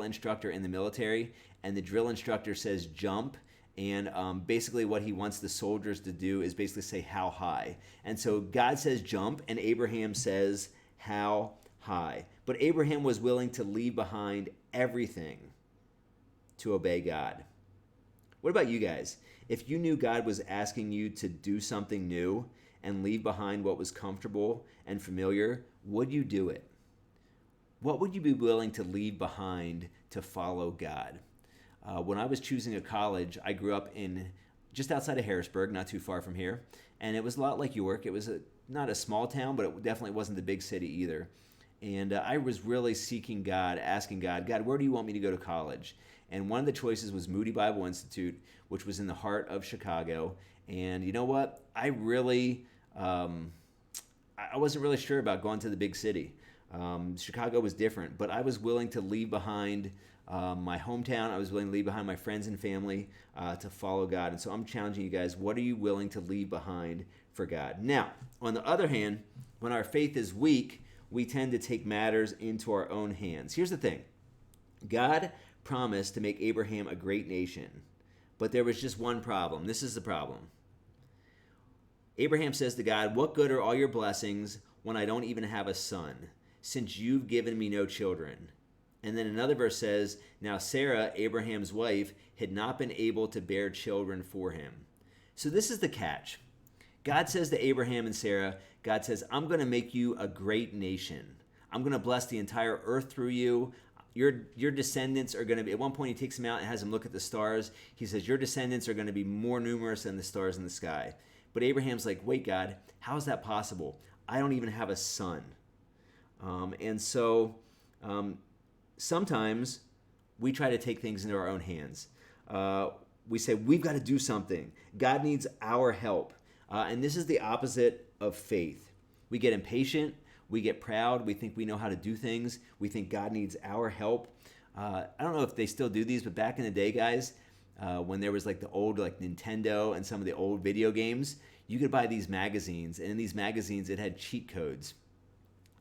instructor in the military, and the drill instructor says jump, and basically what he wants the soldiers to do is basically say how high. And so God says jump, and Abraham says how high. But Abraham was willing to leave behind everything to obey God. What about you guys? If you knew God was asking you to do something new and leave behind what was comfortable and familiar, would you do it? What would you be willing to leave behind to follow God? When I was choosing a college, I grew up in just outside of Harrisburg, not too far from here, and it was a lot like York. It was not a small town, but it definitely wasn't the big city either. And I was really seeking God, asking God, where do you want me to go to college? And one of the choices was Moody Bible Institute, which was in the heart of Chicago. And you know what? I wasn't really sure about going to the big city. Chicago was different, but I was willing to leave behind my hometown. I was willing to leave behind my friends and family to follow God. And so I'm challenging you guys, what are you willing to leave behind for God? Now, on the other hand, when our faith is weak, we tend to take matters into our own hands. Here's the thing. God promised to make Abraham a great nation, but there was just one problem. This is the problem. Abraham says to God, what good are all your blessings when I don't even have a son, since you've given me no children? And then another verse says, now Sarah, Abraham's wife, had not been able to bear children for him. So this is the catch. God says to Abraham and Sarah, God says, I'm going to make you a great nation. I'm going to bless the entire earth through you. Your descendants are going to be, at one point he takes him out and has him look at the stars. He says, your descendants are going to be more numerous than the stars in the sky. But Abraham's like, wait, God, how is that possible? I don't even have a son. And so sometimes we try to take things into our own hands. We say, we've got to do something. God needs our help. And this is the opposite of faith. We get impatient. We get proud. We think we know how to do things. We think God needs our help. I don't know if they still do these, but back in the day, guys, when there was like the old like Nintendo and some of the old video games, you could buy these magazines. And in these magazines, it had cheat codes.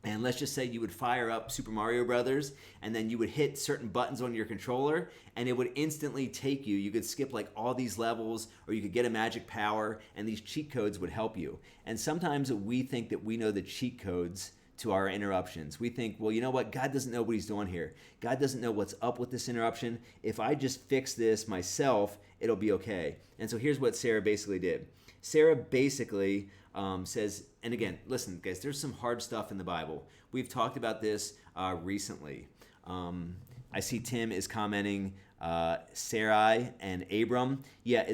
And let's just say you would fire up Super Mario Brothers, and then you would hit certain buttons on your controller, and it would instantly take you. You could skip like all these levels, or you could get a magic power, and these cheat codes would help you. And sometimes we think that we know the cheat codes to our interruptions. We think, well, you know what? God doesn't know what he's doing here. God doesn't know what's up with this interruption. If I just fix this myself, it'll be okay. And so here's what Sarah basically did. Sarah basically says, and again, listen, guys, there's some hard stuff in the Bible. We've talked about this recently. I see Tim is commenting Sarai and Abram. Yeah,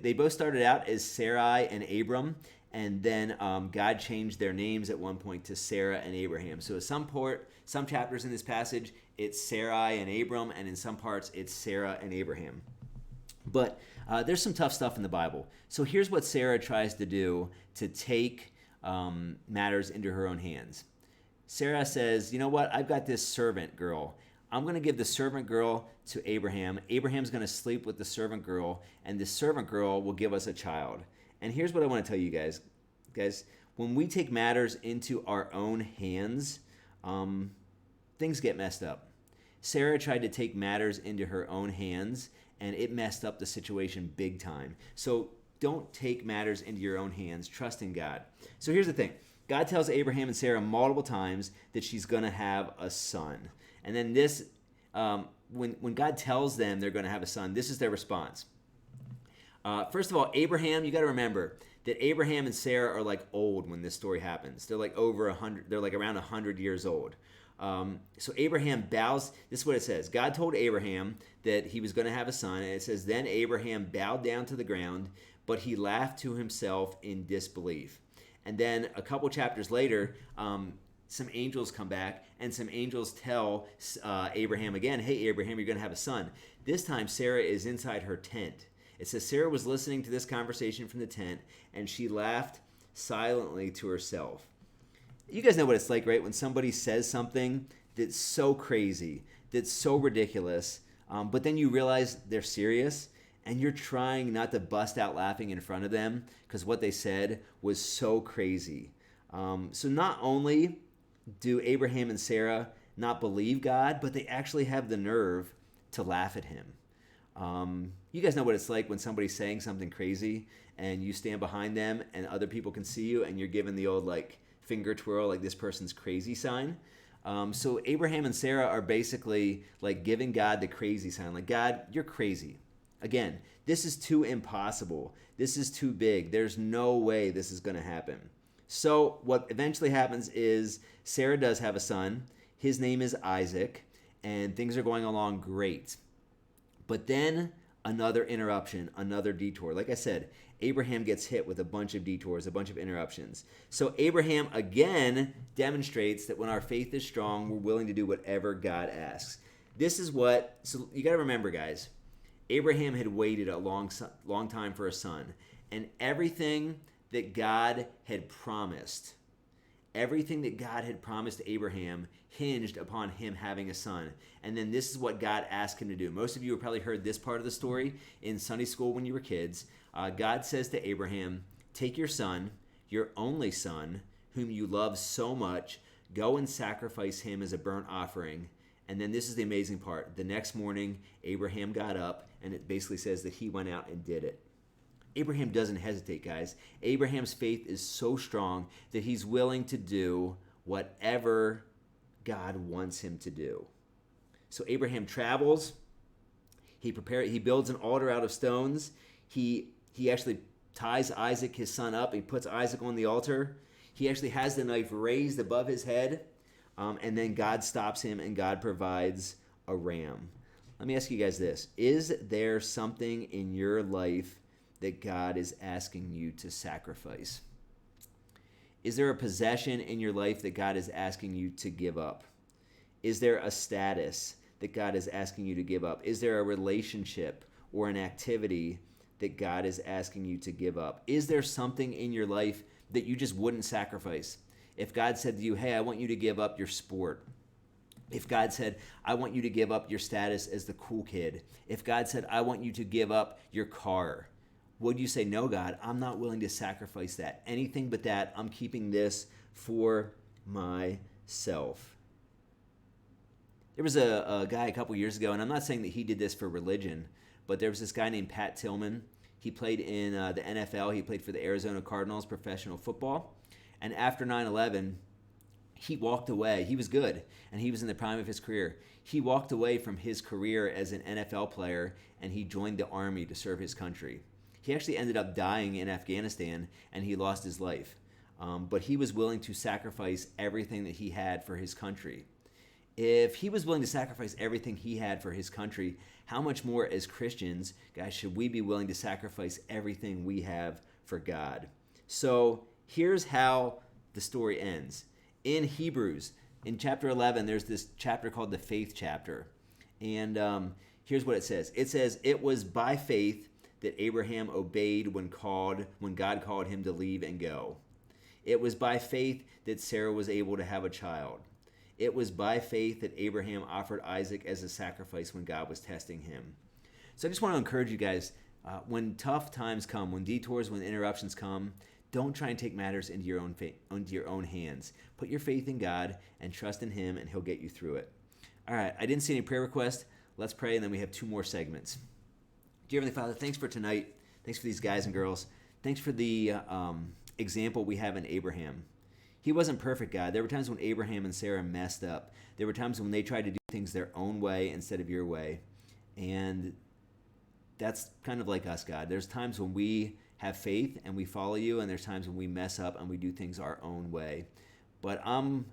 they both started out as Sarai and Abram, and then God changed their names at one point to Sarah and Abraham. So at some chapters in this passage, it's Sarai and Abram, and in some parts, it's Sarah and Abraham. But there's some tough stuff in the Bible. So here's what Sarah tries to do to take matters into her own hands. Sarah says, you know what? I've got this servant girl. I'm going to give the servant girl to Abraham. Abraham's going to sleep with the servant girl, and the servant girl will give us a child. And here's what I want to tell you guys. Guys, when we take matters into our own hands, things get messed up. Sarah tried to take matters into her own hands, and it messed up the situation big time. So don't take matters into your own hands. Trust in God. So here's the thing. God tells Abraham and Sarah multiple times that she's going to have a son. And then this, when God tells them they're going to have a son, this is their response. First of all, Abraham, you got to remember that Abraham and Sarah are like old when this story happens. They're like over 100. They're like around 100 years old. So Abraham bows. This is what it says. God told Abraham that he was going to have a son, and it says, then Abraham bowed down to the ground, but he laughed to himself in disbelief. And then a couple chapters later, some angels come back, and some angels tell Abraham again, hey, Abraham, you're going to have a son. This time, Sarah is inside her tent. It says Sarah was listening to this conversation from the tent, and she laughed silently to herself. You guys know what it's like, right? When somebody says something that's so crazy, that's so ridiculous, but then you realize they're serious, and you're trying not to bust out laughing in front of them because what they said was so crazy. So not only do Abraham and Sarah not believe God, but they actually have the nerve to laugh at him. You guys know what it's like when somebody's saying something crazy and you stand behind them and other people can see you and you're given the old like finger twirl, like this person's crazy sign. So Abraham and Sarah are basically like giving God the crazy sign. Like, God, you're crazy. Again, this is too impossible. This is too big. There's no way this is going to happen. So what eventually happens is Sarah does have a son. His name is Isaac, and things are going along great. But then another interruption, another detour. Like I said, Abraham gets hit with a bunch of detours, a bunch of interruptions. So Abraham again demonstrates that when our faith is strong, we're willing to do whatever God asks. So you got to remember, guys, Abraham had waited a long time for a son, and everything that God had promised to Abraham hinged upon him having a son. And then this is what God asked him to do. Most of you have probably heard this part of the story in Sunday school when you were kids. God says to Abraham, take your son, your only son, whom you love so much, go and sacrifice him as a burnt offering. And then this is the amazing part. The next morning, Abraham got up, and it basically says that he went out and did it. Abraham doesn't hesitate, guys. Abraham's faith is so strong that he's willing to do whatever God wants him to do. So Abraham travels. He builds an altar out of stones. He actually ties Isaac, his son, up. He puts Isaac on the altar. He actually has the knife raised above his head. and then God stops him and God provides a ram. Let me ask you guys this. Is there something in your life that God is asking you to sacrifice? Is there a possession in your life that God is asking you to give up? Is there a status that God is asking you to give up? Is there a relationship or an activity that God is asking you to give up? Is there something in your life that you just wouldn't sacrifice? If God said to you, hey, I want you to give up your sport. If God said, I want you to give up your status as the cool kid. If God said, I want you to give up your car. Would you say, no, God, I'm not willing to sacrifice that. Anything but that, I'm keeping this for myself. There was a guy a couple years ago, and I'm not saying that he did this for religion, but there was this guy named Pat Tillman. He played in the NFL. He played for the Arizona Cardinals professional football. And after 9/11, he walked away. He was good, and he was in the prime of his career. He walked away from his career as an NFL player, and he joined the Army to serve his country. He actually ended up dying in Afghanistan, and he lost his life. But he was willing to sacrifice everything that he had for his country. If he was willing to sacrifice everything he had for his country, how much more as Christians, guys, should we be willing to sacrifice everything we have for God? So here's how the story ends. In Hebrews, in chapter 11, there's this chapter called the faith chapter. And here's what it says. It says, it was by faith that Abraham obeyed when God called him to leave and go. It was by faith that Sarah was able to have a child. It was by faith that Abraham offered Isaac as a sacrifice when God was testing him. So I just want to encourage you guys, when tough times come, when detours, when interruptions come, don't try and take matters into your own hands. Put your faith in God and trust in him, and he'll get you through it. All right, I didn't see any prayer requests. Let's pray, and then we have 2 more segments. Dear Heavenly Father, thanks for tonight. Thanks for these guys and girls. Thanks for the example we have in Abraham. He wasn't perfect, God. There were times when Abraham and Sarah messed up. There were times when they tried to do things their own way instead of your way. And that's kind of like us, God. There's times when we have faith and we follow you, and there's times when we mess up and we do things our own way. But I'm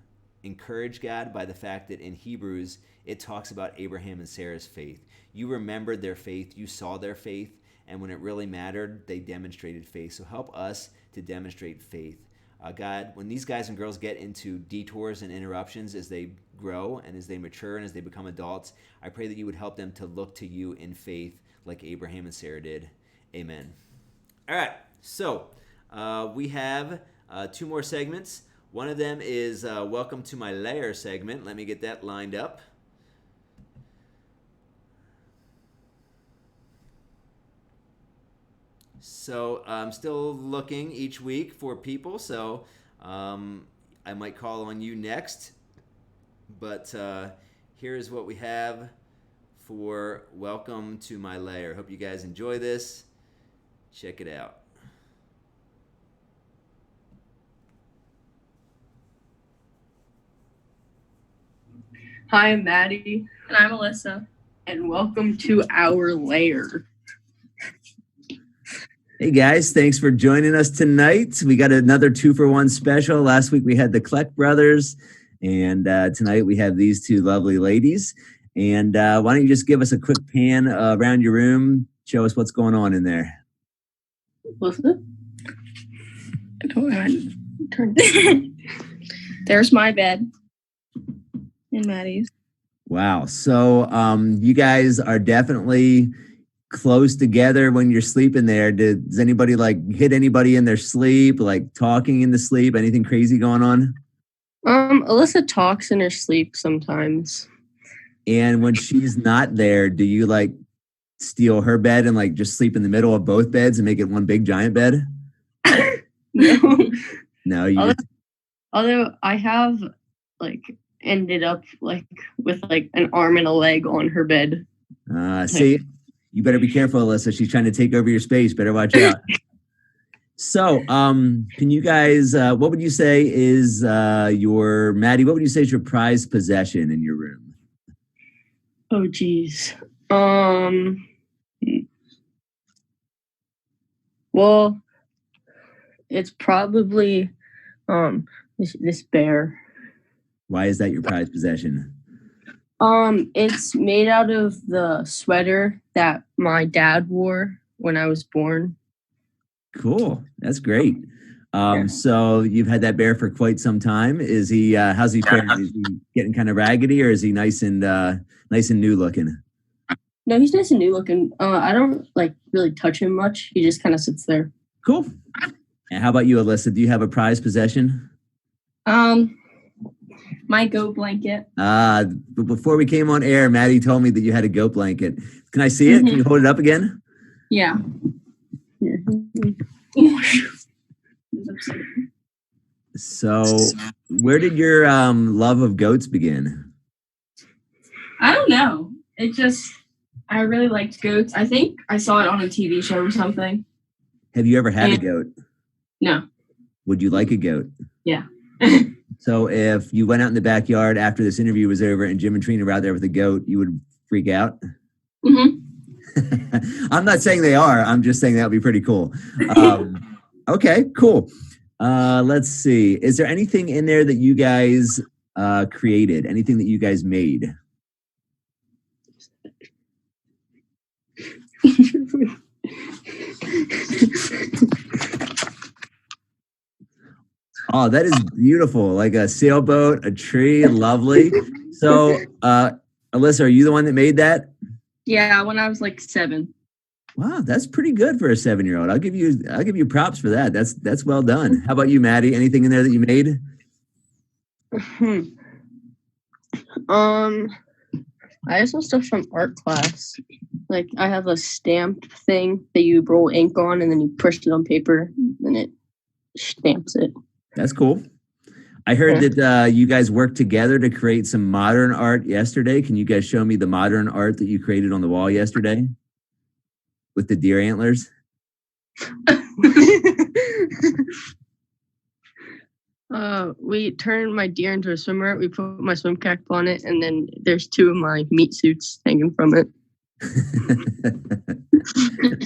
encouraged, God, by the fact that in Hebrews, it talks about Abraham and Sarah's faith. You remembered their faith. You saw their faith. And when it really mattered, they demonstrated faith. So help us to demonstrate faith. God, when these guys and girls get into detours and interruptions as they grow and as they mature and as they become adults, I pray that you would help them to look to you in faith like Abraham and Sarah did. Amen. All right, so we have 2 more segments. One of them is Welcome to My Lair segment. Let me get that lined up. So I'm still looking each week for people, so I might call on you next. But here's what we have for Welcome to My Lair. Hope you guys enjoy this. Check it out. Hi, I'm Maddie. And I'm Alyssa. And welcome to our lair. Hey guys, thanks for joining us tonight. We got another 2-for-1 special. Last week we had the Kleck brothers, and tonight we have these 2 lovely ladies. And why don't you just give us a quick pan around your room, show us what's going on in there. What's it? Turn. There's my bed and Maddie's. Wow. So you guys are definitely close together when you're sleeping there. Does anybody like hit anybody in their sleep, like talking in the sleep? Anything crazy going on? Alyssa talks in her sleep sometimes. And when she's not there, do you like steal her bed and like just sleep in the middle of both beds and make it one big giant bed? No. No, you although I have like ended up like with like an arm and a leg on her bed. See, you better be careful, Alyssa. She's trying to take over your space. Better watch out. So, can you guys, what would you say is Maddie, what would you say is your prized possession in your room? Oh, geez. Well, it's probably this bear. Why is that your prized possession? It's made out of the sweater that my dad wore when I was born. Cool. That's great. Yeah. So you've had that bear for quite some time. Is he? How's he faring? Is he getting kind of raggedy, or is he nice and new looking? No, he's nice and new looking. I don't like really touch him much. He just kind of sits there. Cool. And how about you, Alyssa? Do you have a prized possession? My goat blanket. But before we came on air, Maddie told me that you had a goat blanket. Can I see it? Can you hold it up again? Yeah. So, where did your love of goats begin? I don't know. I really liked goats. I think I saw it on a TV show or something. Have you ever had a goat? No. Would you like a goat? Yeah. So if you went out in the backyard after this interview was over and Jim and Trina were out there with a goat, you would freak out? Mm-hmm. I'm not saying they are. I'm just saying that would be pretty cool. Okay, cool. Let's see. Is there anything in there that you guys created? Anything that you guys made? Oh, that is beautiful. Like a sailboat, a tree, lovely. So, Alyssa, are you the one that made that? Yeah, when I was like 7. Wow, that's pretty good for a 7-year-old. I'll give you props for that. That's well done. How about you, Maddie? Anything in there that you made? I have some stuff from art class. Like I have a stamp thing that you roll ink on and then you push it on paper and it stamps it. That's cool. I heard that you guys worked together to create some modern art yesterday. Can you guys show me the modern art that you created on the wall yesterday with the deer antlers? We turned my deer into a swimmer. We put my swim cap on it, and then there's 2 of my meat suits hanging from it.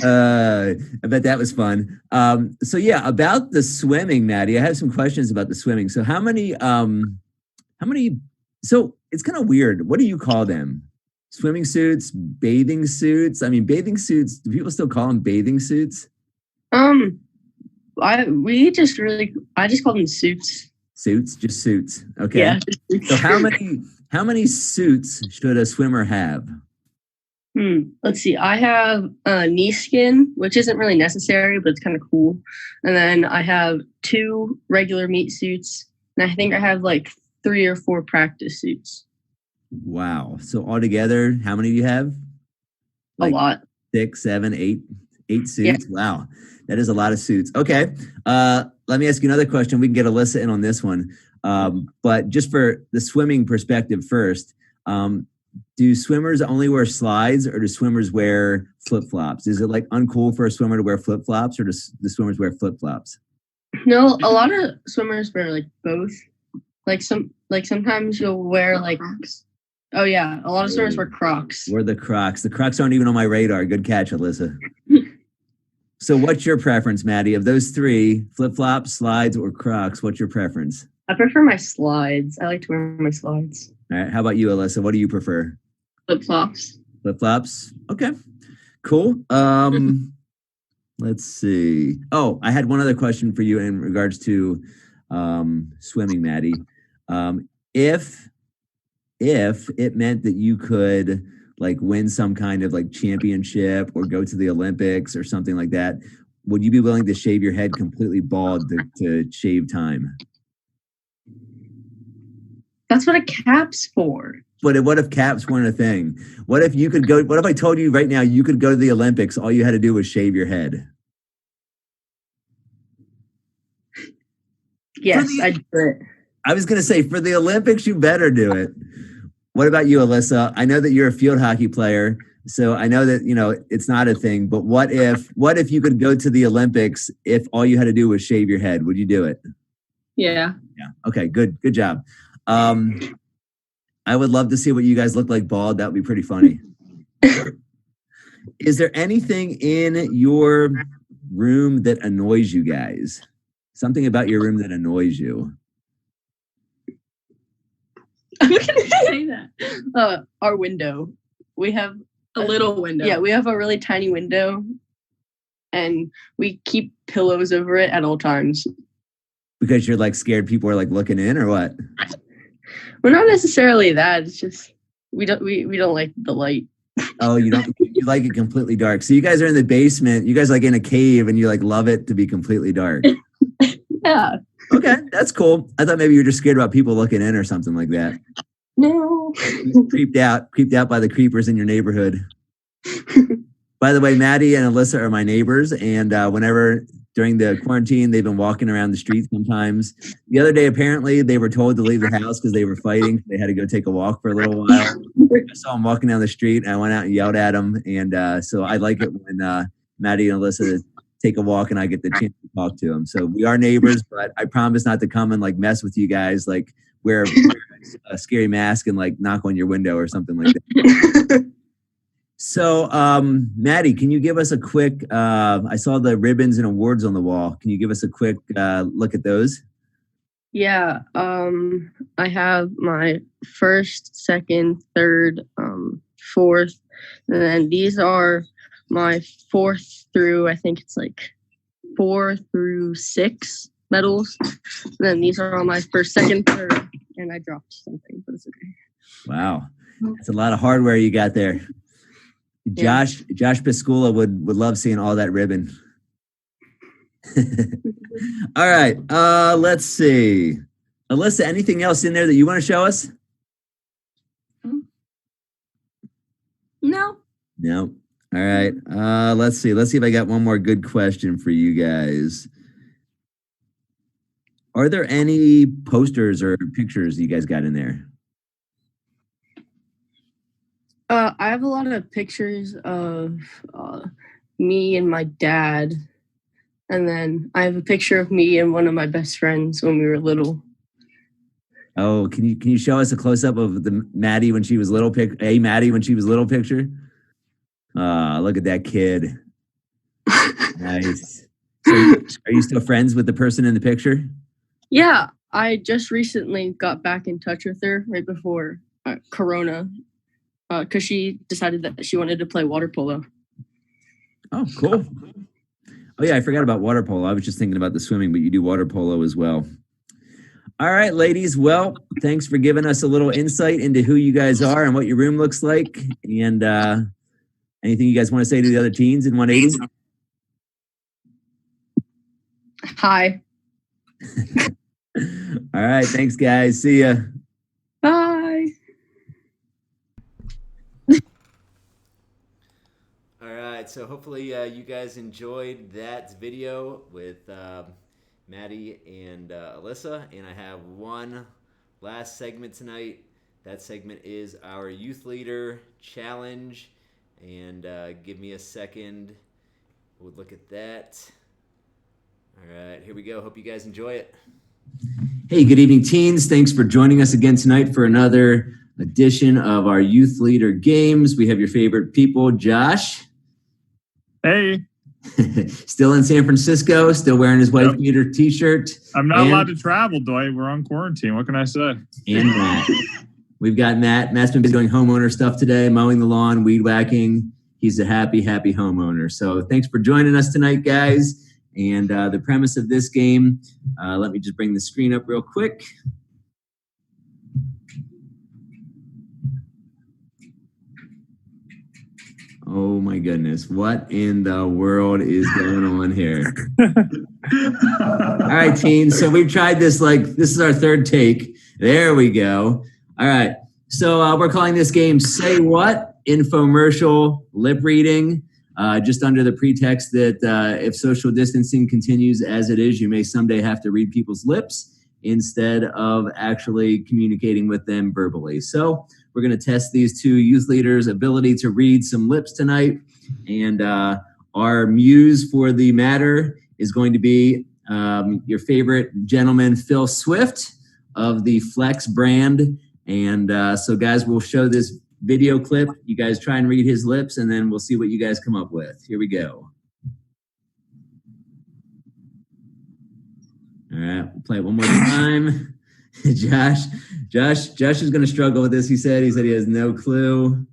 I bet that was fun. So yeah, about the swimming, Maddie, I have some questions about the swimming. So how many, so it's kind of weird. What do you call them? Swimming suits, bathing suits? I mean, bathing suits, do people still call them bathing suits? I just call them suits. Suits, just suits. Okay. Yeah. So how many suits should a swimmer have? Let's see. I have knee skin, which isn't really necessary, but it's kind of cool. And then I have 2 regular meat suits, and I think I have like 3 or 4 practice suits. Wow. So altogether, how many do you have? A lot. 6, 7, 8 suits. Yeah. Wow. That is a lot of suits. Okay. Let me ask you another question. We can get Alyssa in on this one. But just for the swimming perspective first, do swimmers only wear slides or do swimmers wear flip-flops? Is it like uncool for a swimmer to wear flip-flops or do the swimmers wear flip-flops? No, a lot of swimmers wear like both. Sometimes you'll wear like Crocs. Oh yeah, a lot of swimmers wear Crocs. Wear the Crocs. The Crocs aren't even on my radar. Good catch, Alyssa. So what's your preference, Maddie? Of those 3, flip-flops, slides, or Crocs, what's your preference? I prefer my slides. I like to wear my slides. All right. How about you, Alyssa? What do you prefer? Flip-flops. Flip-flops? Okay. Cool. Let's see. Oh, I had one other question for you in regards to swimming, Maddie. If it meant that you could like win some kind of like championship or go to the Olympics or something like that, would you be willing to shave your head completely bald to shave time? That's what a cap's for. But what if caps weren't a thing? What if you could go? What if I told you right now you could go to the Olympics? All you had to do was shave your head. Yes, I'd do it. I was going to say, for the Olympics, you better do it. What about you, Alyssa? I know that you're a field hockey player, so I know that, it's not a thing, but what if you could go to the Olympics if all you had to do was shave your head? Would you do it? Yeah. Yeah. Okay, good job. I would love to see what you guys look like bald. That would be pretty funny. Is there anything in your room that annoys you guys? Something about your room that annoys you? I'm gonna Say that. our window. We have A little window. Yeah, we have a really tiny window, and we keep pillows over it at all times. Because you're like scared people are like looking in, or what? Well, not necessarily that. It's just we don't like the light. Oh, you like it completely dark. So you guys are in the basement. You guys like in a cave, and you like love it to be completely dark. Yeah. Okay, that's cool. I thought maybe you were just scared about people looking in or something like that. No. creeped out by the creepers in your neighborhood. By the way, Maddie and Alyssa are my neighbors, and whenever during the quarantine, they've been walking around the street sometimes. The other day, apparently, they were told to leave the house because they were fighting. They had to go take a walk for a little while. I saw them walking down the street, and I went out and yelled at them. And so I like it when Maddie and Alyssa take a walk, and I get the chance to talk to them. So we are neighbors, but I promise not to come and like mess with you guys, like wear a scary mask and like knock on your window or something like that. So, Maddie, can you give us a quick, I saw the ribbons and awards on the wall. Can you give us a quick look at those? Yeah. I have my first, second, third, fourth, and then these are my fourth through, I think it's like 4 through 6 medals. And then these are all my first, second, third, and I dropped something, but it's okay. Wow. That's a lot of hardware you got there. Josh Piscula would love seeing all that ribbon. All right. Let's see. Alyssa, anything else in there that you want to show us? No. No. All right. Let's see. Let's see if I got one more good question for you guys. Are there any posters or pictures you guys got in there? I have a lot of pictures of me and my dad, and then I have a picture of me and one of my best friends when we were little. Oh, can you show us a close up of the Maddie when she was little Maddie when she was little picture? Look at that kid. Nice. So, are you still friends with the person in the picture? Yeah, I just recently got back in touch with her right before Corona. Because she decided that she wanted to play water polo. Oh, cool. Oh, yeah, I forgot about water polo. I was just thinking about the swimming, but you do water polo as well. All right, ladies. Well, thanks for giving us a little insight into who you guys are and what your room looks like. And anything you guys want to say to the other teens in 180? Hi. All right, thanks, guys. See ya. Bye. So hopefully you guys enjoyed that video with Maddie and Alyssa. And I have one last segment tonight. That segment is our Youth Leader Challenge. And give me a second. We'll look at that. All right, here we go. Hope you guys enjoy it. Hey, good evening, teens. Thanks for joining us again tonight for another edition of our Youth Leader Games. We have your favorite people, Josh. Hey. Still in San Francisco, still wearing his wife beater t-shirt. I'm not allowed to travel, Dwight. We're on quarantine. What can I say? And Matt. We've got Matt. Matt's been doing homeowner stuff today, mowing the lawn, weed whacking. He's a happy, happy homeowner. So thanks for joining us tonight, guys. And the premise of this game, let me just bring the screen up real quick. Oh my goodness, what in the world is going on here? All right, teens, so we've tried this, this is our third take. There we go. All right, so we're calling this game Say What? Infomercial Lip Reading, just under the pretext that if social distancing continues as it is, you may someday have to read people's lips instead of actually communicating with them verbally. So we're going to test these two youth leaders' ability to read some lips tonight. And our muse for the matter is going to be your favorite gentleman, Phil Swift of the Flex brand. And so, guys, we'll show this video clip. You guys try and read his lips, and then we'll see what you guys come up with. Here we go. All right, we'll play it one more time. Josh is going to struggle with this. He said he has no clue.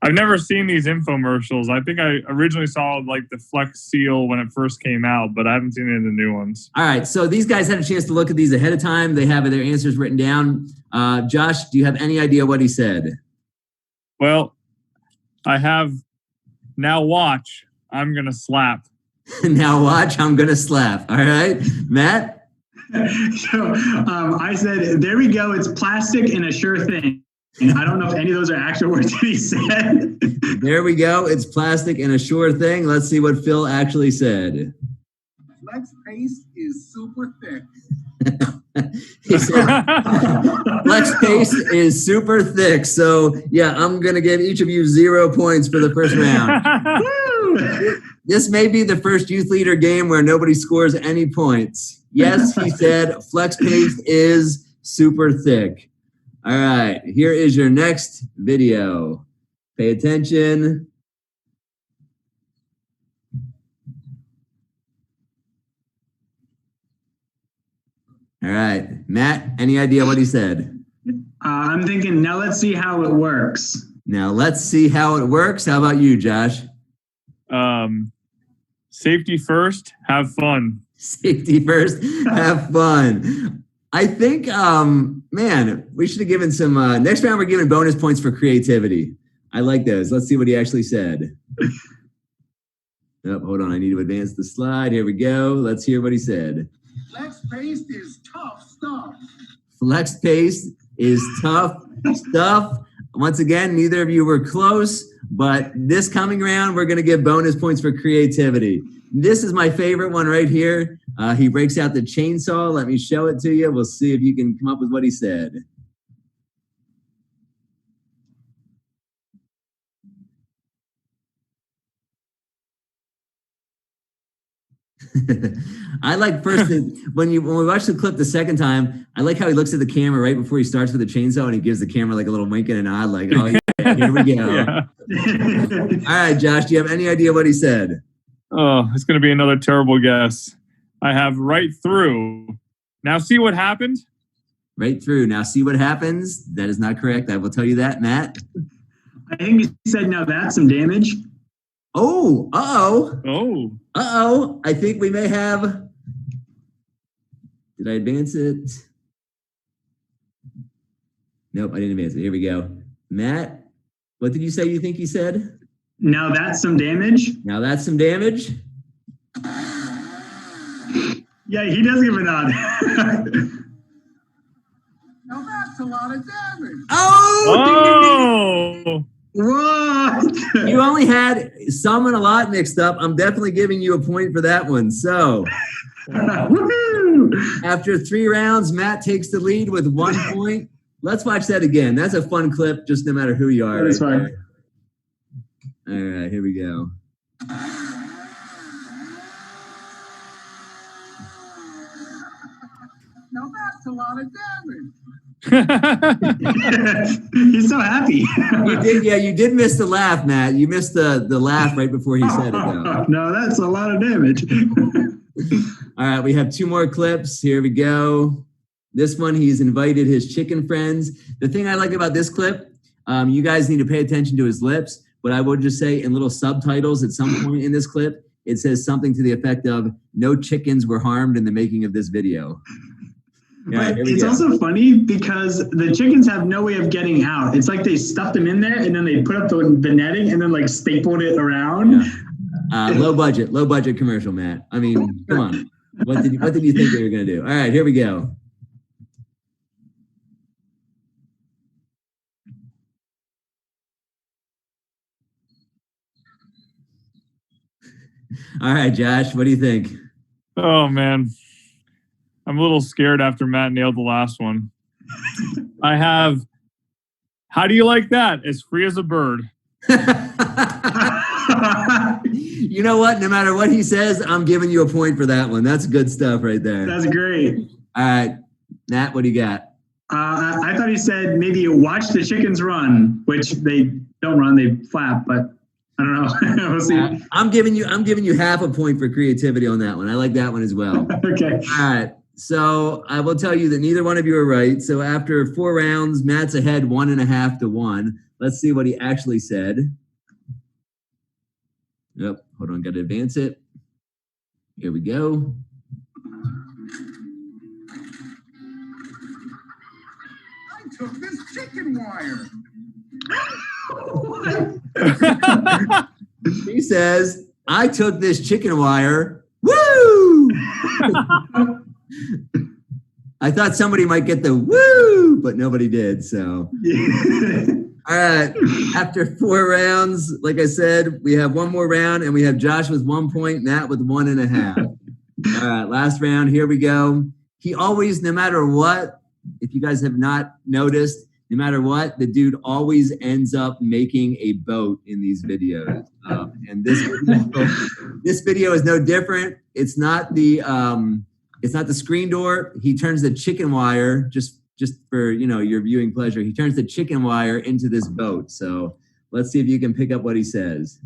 I've never seen these infomercials. I think I originally saw like the Flex Seal when it first came out, but I haven't seen any of the new ones. All right, so these guys had a chance to look at these ahead of time. They have their answers written down. Josh, do you have any idea what he said? Well, I have now watch. I'm going to slap. Now watch, I'm going to slap. All right, Matt? So I said, there we go. It's plastic and a sure thing. And I don't know if any of those are actual words that he said. There we go. It's plastic and a sure thing. Let's see what Phil actually said. Flex paste is super thick. He said, Flex paste is super thick. So, yeah, I'm going to give each of you 0 points for the first round. This may be the first youth leader game where nobody scores any points. Yes, he said Flex paste is super thick. All right, here is your next video. Pay attention. All right, Matt, any idea what he said? I'm thinking, now let's see how it works. Now let's see how it works. How about you, Josh? Safety first, have fun. Safety first, have fun. I think, man, we should have given some, next round we're giving bonus points for creativity. I like those. Let's see what he actually said. Oh, hold on. I need to advance the slide. Here we go. Let's hear what he said. Flex paste is tough stuff. Flex paste is tough stuff. Once again, neither of you were close, but this coming round, we're going to give bonus points for creativity. This is my favorite one right here. He breaks out the chainsaw. Let me show it to you. We'll see if you can come up with what he said. I like first when we watch the clip the second time, I like how he looks at the camera right before he starts with the chainsaw and he gives the camera like a little wink and a nod, like, oh yeah, here we go. Yeah. All right, Josh, do you have any idea what he said? Oh, it's going to be another terrible guess. I have right through. Now see what happened? Right through. Now see what happens. That is not correct. I will tell you that, Matt. I think he said, now that's some damage. Oh, uh-oh. Oh. Uh-oh. I think we may have... Did I advance it? Nope, I didn't advance it. Here we go. Matt, what did you say you think he said? Now that's some damage. Now that's some damage. Yeah, he does give a nod. Now that's a lot of damage. Oh! Oh! What? You only had some and a lot mixed up. I'm definitely giving you a point for that one. So, Woohoo! after 3 rounds, Matt takes the lead with 1 point. Let's watch that again. That's a fun clip, just no matter who you are. That's fine. All right, here we go. Now that's a lot of damage. He's so happy. You did miss the laugh, Matt. You missed the laugh right before he said it, though. No, that's a lot of damage. All right, we have 2 more clips. Here we go. This one, he's invited his chicken friends. The thing I like about this clip, you guys need to pay attention to his lips, but I would just say in little subtitles at some point in this clip, it says something to the effect of, no chickens were harmed in the making of this video. But it's also funny because the chickens have no way of getting out. It's like they stuffed them in there and then they put up the netting and then like stapled it around. Yeah. Low budget commercial, Matt. I mean, come on. What did you think they were going to do? All right, here we go. All right, Josh, what do you think? Oh, man. I'm a little scared after Matt nailed the last one. I have, how do you like that? As free as a bird. You know what? No matter what he says, I'm giving you a point for that one. That's good stuff right there. That's great. All right, Matt, what do you got? I thought he said maybe watch the chickens run, which they don't run, they flap, but I don't know. We'll see. I'm giving you half a point for creativity on that one. I like that one as well. Okay. All right. So I will tell you that neither one of you are right. So after 4 rounds, Matt's ahead 1.5 to 1. Let's see what he actually said. Yep. Hold on. Got to advance it. Here we go. I took this chicken wire. He says, I took this chicken wire. Woo! I thought somebody might get the woo, but nobody did. So, all right. After 4 rounds, like I said, we have one more round, and we have Josh with 1 point, Matt with 1.5. All right, last round. Here we go. He always, no matter what, if you guys have not noticed, no matter what, the dude always ends up making a boat in these videos. And this video is no different. It's not the screen door. He turns the chicken wire, just for your viewing pleasure. He turns the chicken wire into this boat. So let's see if you can pick up what he says.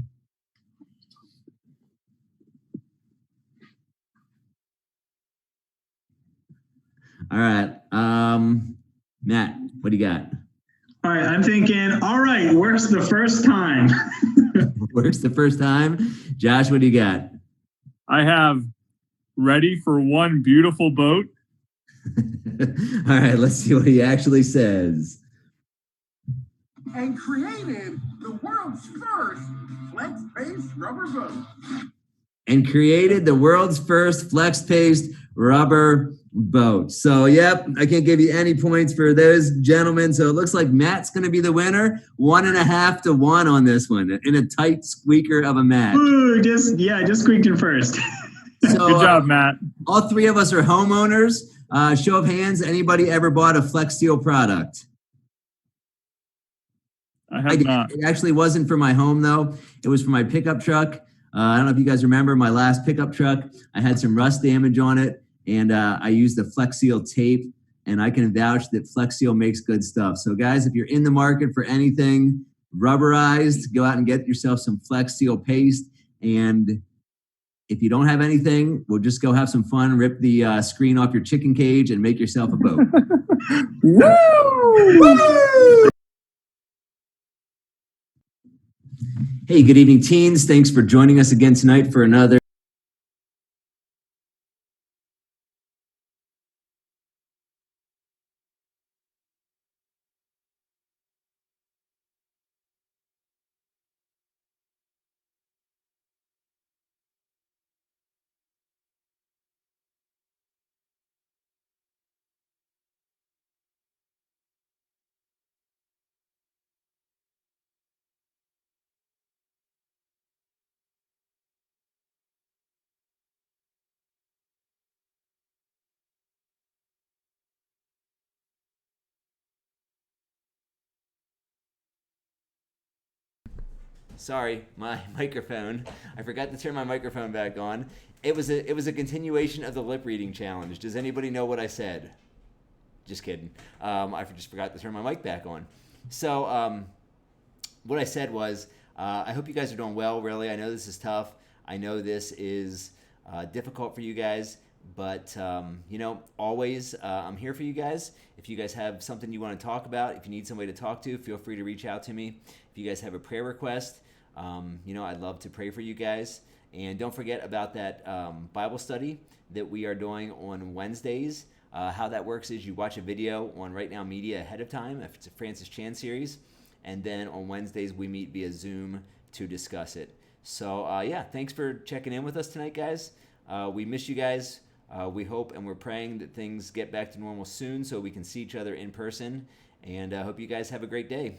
All right, Matt, what do you got? All right, I'm thinking, all right, works the first time. Works the first time. Josh, what do you got? I have ready for one beautiful boat. All right, let's see what he actually says. And created the world's first flex-paste rubber boat. And created the world's first flex-paste rubber boat. So, yep, I can't give you any points for those gentlemen. So it looks like Matt's going to be the winner. 1.5 to 1 on this one in a tight squeaker of a match. Ooh, just squeaked in first. So, Good job, Matt. All 3 of us are homeowners. Show of hands, anybody ever bought a Flex Steel product? I have not. It actually wasn't for my home, though. It was for my pickup truck. I don't know if you guys remember my last pickup truck. I had some rust damage on it, and I used the Flex Seal tape, and I can vouch that Flex Seal makes good stuff. So, guys, if you're in the market for anything rubberized, go out and get yourself some Flex Seal paste. And if you don't have anything, we'll just go have some fun, rip the screen off your chicken cage, and make yourself a boat. Woo! Woo! Hey, good evening, teens. Thanks for joining us again tonight for another Sorry, my microphone. I forgot to turn my microphone back on. It was a continuation of the lip reading challenge. Does anybody know what I said? Just kidding. I just forgot to turn my mic back on. So what I said was, I hope you guys are doing well, really. I know this is tough. I know this is difficult for you guys. But, always I'm here for you guys. If you guys have something you want to talk about, if you need somebody to talk to, feel free to reach out to me. If you guys have a prayer request, I'd love to pray for you guys. And don't forget about that Bible study that we are doing on Wednesdays. How that works is you watch a video on Right Now Media ahead of time, if it's a Francis Chan series. And then on Wednesdays, we meet via Zoom to discuss it. So, thanks for checking in with us tonight, guys. We miss you guys. We hope and we're praying that things get back to normal soon so we can see each other in person. And I hope you guys have a great day.